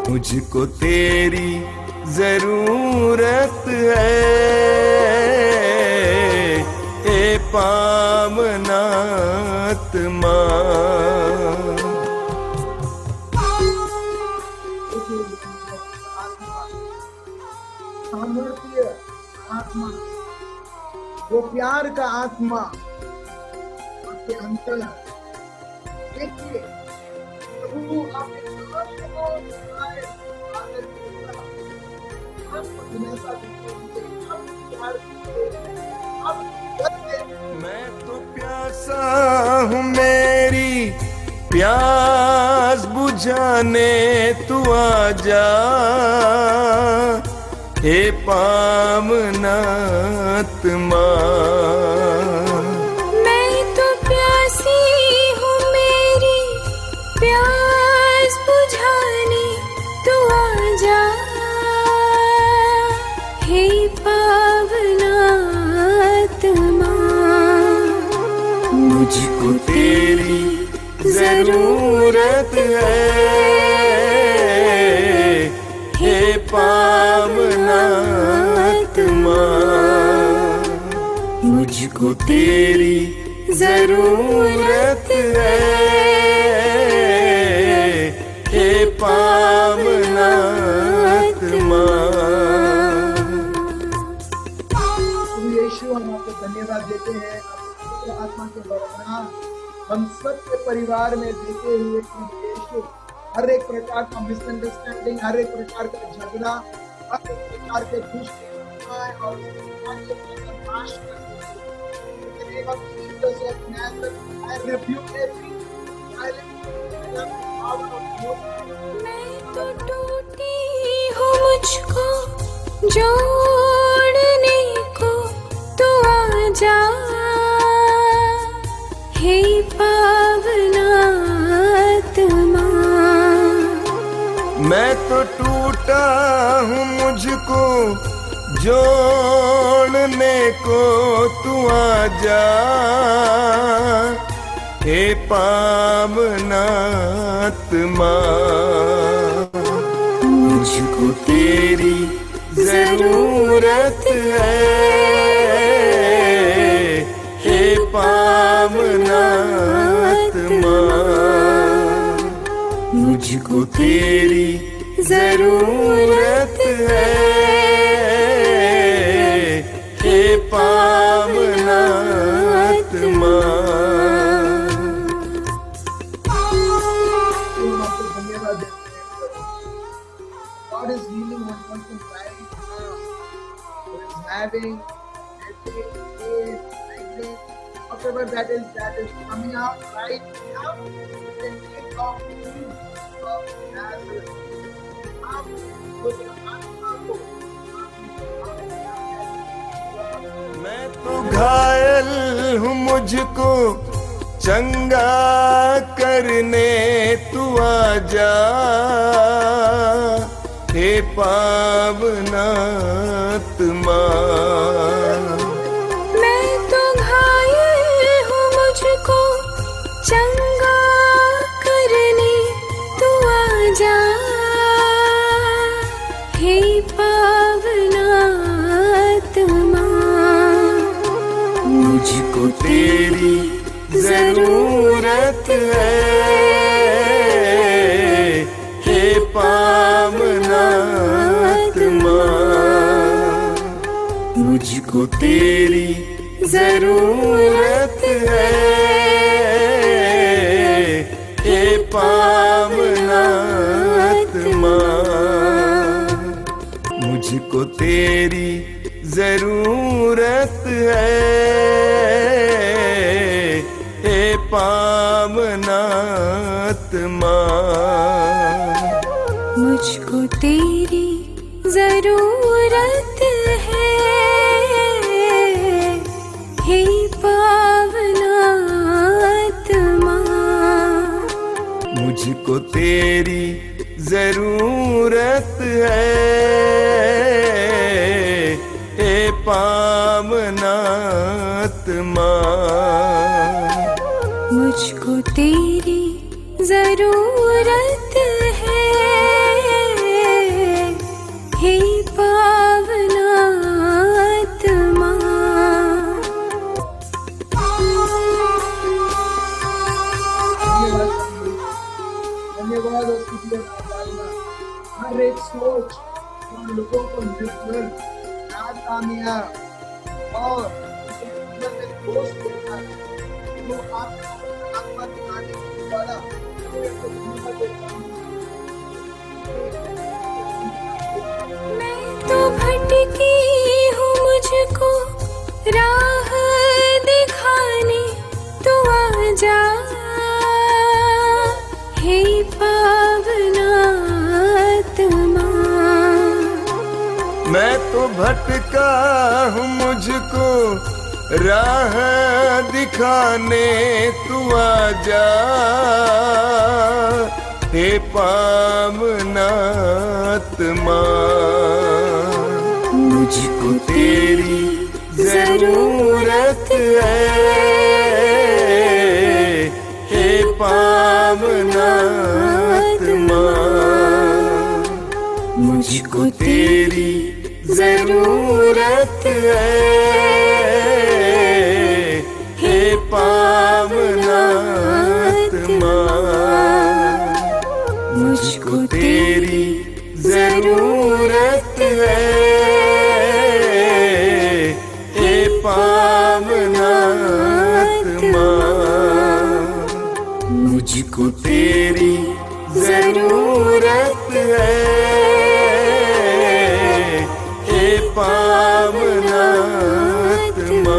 मुझको तेरी जरूरत है, हे पावनात्मा। सामर्थ्य आत्मा, वो प्यार का आत्मा आपके अंतर देखिए। प्रभु आपके मैं तो प्यासा हूँ, मेरी प्यास बुझाने तू आजा, हे पावनात्मा। मैं तो प्यासी हूँ, मेरी प्यास बुझाने तू आजा, हे पावनात्मा। मुझको तेरी जरूरत है, हे पावनात्मा। मुझको तेरी जरूरत है, हे पावनात्मा। यीशु, हम आपको धन्यवाद देते हैं आपके आत्मा के वरदान हम सबके परिवार में देते हुए। यीशु, हर एक प्रकार का मिसअंडरस्टैंडिंग, हर एक प्रकार का झगड़ा, हर एक प्रकार के दुष्टता और नाश कर मैं तो टूटी हूँ, मुझको जोड़ने को तू आजा, हे पावनात्मा। मैं तो टूटा हूँ, मुझको जोड़ने को तू आजा, हे पावनात्मा। मुझको तेरी जरूरत है, हे पावनात्मा। मुझको तेरी जरूरत है, हे पावन आत्मा। धन्यवाद देते हैं। God is healing one person right now who is having headache, pain, migraine, whatever that is coming out right now. In the name of Jesus of Nazareth. आप खुद आत्मा को मैं तो घायल हूँ, मुझको चंगा करने तू आजा, हे पावन आत्मा। मैं तो घायल हूँ, मुझको चंगा करने तू आजा, हे पावन आत्मा। मुझको तेरी जरूरत है, हे पावन आत्मा। मुझको तेरी जरूरत है, हे पावन आत्मा। मुझको तेरी जरूरत है, हे पावन आत्मा। मुझको तेरी जरूरत है, हे पावन आत्मा। मुझको तेरी जरूरत है, हे पावन आत्मा। मुझको तेरी जरूरत है, हे पावन आत्मा। धन्यवाद उसके लिए आराधना। हर एक सोच जो लोगों को निर्बल, नाकामयाब और दोष देता है, वो आपको आत्मा दिखाने के द्वारा मैं तो भटकी हूँ, मुझको राह दिखाने तू आजा, हे पावन आत्मा। मैं तो भटका हूँ, मुझको राह दिखाने तू आजा, हे पावन आत्मा। मुझको तेरी जरूरत है, हे पावन आत्मा। मुझको तेरी जरूरत है, हे पावन आत्मा। मुझको तेरी जरूरत है, हे पावन आत्मा। मुझको तेरी जरूरत है, हे पावन आत्मा।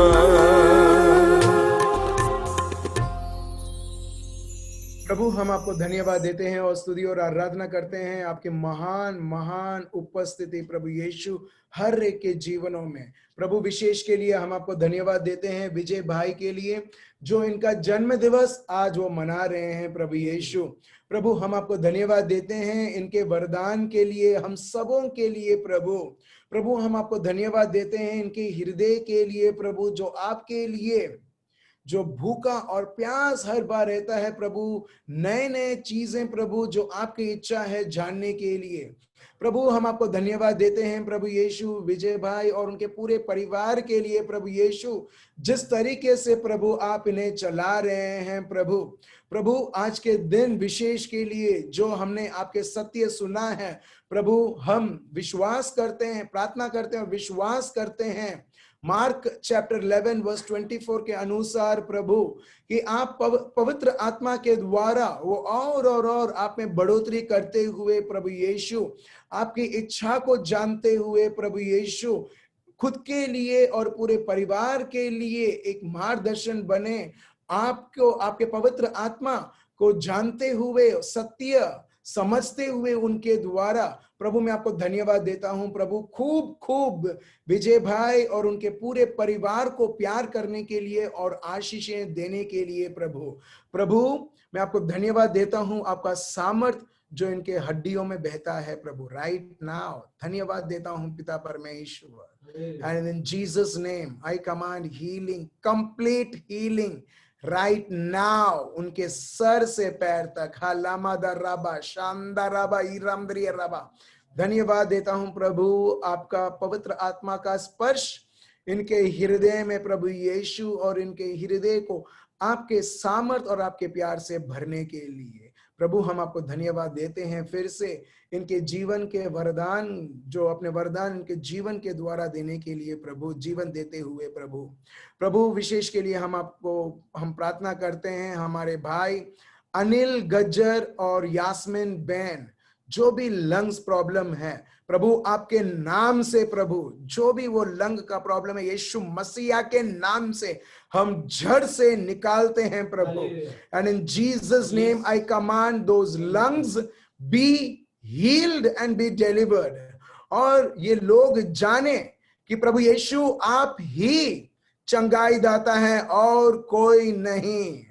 प्रभु हम आपको धन्यवाद देते हैं और स्तुति और आराधना करते हैं आपके महान महान उपस्थिति प्रभु यीशु हर एक के जीवनों में। प्रभु विशेष के लिए हम आपको धन्यवाद देते हैं विजय भाई के लिए जो इनका जन्म दिवस आज वो मना रहे हैं प्रभु यीशु। प्रभु हम आपको धन्यवाद देते हैं इनके वरदान के लिए, हम सबों के लिए प्रभु। प्रभु हम आपको धन्यवाद देते हैं इनके हृदय के लिए प्रभु, जो आपके लिए जो भूखा और प्यास हर बार रहता है प्रभु, नए नए चीजें प्रभु जो आपकी इच्छा है जानने के लिए। प्रभु हम आपको धन्यवाद देते हैं प्रभु यीशु, विजय भाई और उनके पूरे परिवार के लिए प्रभु यीशु, जिस तरीके से प्रभु आप इन्हें चला रहे हैं प्रभु। प्रभु आज के दिन विशेष के लिए जो हमने आपके सत्य सुना है प्रभु, हम विश्वास करते हैं, प्रार्थना करते हैं और विश्वास करते हैं मार्क चैप्टर 11 वर्स 24 के अनुसार प्रभु कि आप पवित्र आत्मा के द्वारा वो और आप में बढ़ोतरी करते हुए प्रभु यीशु, आपकी इच्छा को जानते हुए प्रभु यीशु, खुद के लिए और पूरे परिवार के लिए एक मार्गदर्शन बने। आपको, आपके पवित्र आत्मा को जानते हुए, सत्य समझते हुए उनके द्वारा प्रभु मैं आपको धन्यवाद देता हूं प्रभु। खूब खूब विजय भाई और उनके पूरे परिवार को प्यार करने के लिए और आशीषें देने के लिए प्रभु मैं आपको धन्यवाद देता हूं। आपका सामर्थ जो इनके हड्डियों में बहता है प्रभु राइट नाउ, धन्यवाद देता हूं पिता परमेश्वर। And in Jesus name I command healing, complete healing right now, उनके सर से पैर तक। हालामादाराबा शानदाराबा इरामद्रियराबा, धन्यवाद देता हूं प्रभु आपका पवित्र आत्मा का स्पर्श इनके हृदय में प्रभु यीशु, और इनके हृदय को आपके सामर्थ और आपके प्यार से भरने के लिए प्रभु हम आपको धन्यवाद देते हैं। फिर से इनके जीवन के वरदान, जो अपने वरदान इनके जीवन के द्वारा देने के लिए प्रभु, जीवन देते हुए प्रभु विशेष के लिए हम प्रार्थना करते हैं हमारे भाई अनिल गज्जर और यास्मिन बैन, जो भी लंग्स प्रॉब्लम है प्रभु आपके नाम से प्रभु, जो भी वो लंग का प्रॉब्लम है यीशु मसीहा के नाम से हम जड़ से निकालते हैं प्रभु। And in Jesus name I command those lungs be healed and be delivered, और ये लोग जाने कि प्रभु यीशु आप ही चंगाई दाता है और कोई नहीं,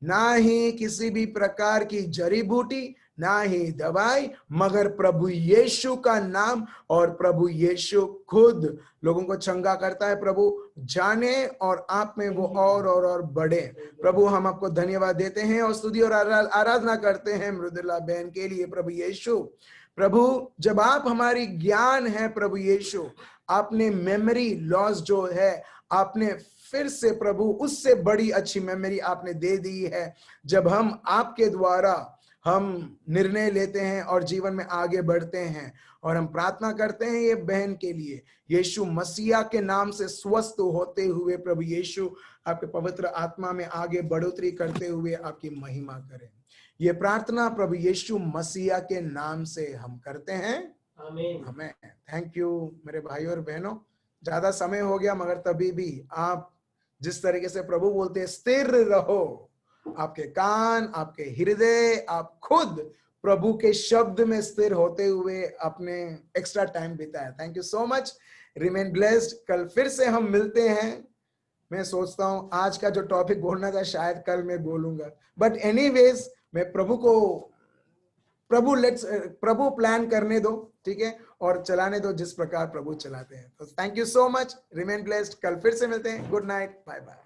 ना ही किसी भी प्रकार की जड़ी बूटी, ना ही दवाई, मगर प्रभु यीशु का नाम, और प्रभु यीशु खुद लोगों को चंगा करता है प्रभु, जाने और आप में वो और बढ़े। प्रभु हम आपको धन्यवाद देते हैं और स्तुति और आराधना करते हैं मृदुला बहन के लिए प्रभु यीशु। प्रभु जब आप हमारी ज्ञान है प्रभु यीशु, आपने मेमोरी लॉस जो है आपने फिर से प्रभु उससे बड़ी अच्छी मेमोरी आपने दे दी है, जब हम आपके द्वारा हम निर्णय लेते हैं और जीवन में आगे बढ़ते हैं। और हम प्रार्थना करते हैं ये बहन के लिए यीशु मसीहा के नाम से स्वस्थ होते हुए प्रभु यीशु आपके पवित्र आत्मा में आगे बढ़ोतरी करते हुए आपकी महिमा करें। ये प्रार्थना प्रभु यीशु मसीहा के नाम से हम करते हैं, आमीन। हमें थैंक यू मेरे भाइयों और बहनों, ज्यादा समय हो गया मगर तभी भी आप जिस तरीके से प्रभु बोलते हैं स्थिर रहो, आपके कान, आपके हृदय, आप खुद प्रभु के शब्द में स्थिर होते हुए अपने एक्स्ट्रा टाइम बिताया। Thank you so much, remain blessed. कल फिर से हम मिलते हैं। मैं सोचता हूं आज का जो टॉपिक बोलना था शायद कल मैं बोलूंगा, बट एनीवेज मैं प्रभु प्लान करने दो, ठीक है, और चलाने दो जिस प्रकार प्रभु चलाते हैं। तो thank you so much, remain blessed. कल फिर से मिलते हैं। Good night, bye bye.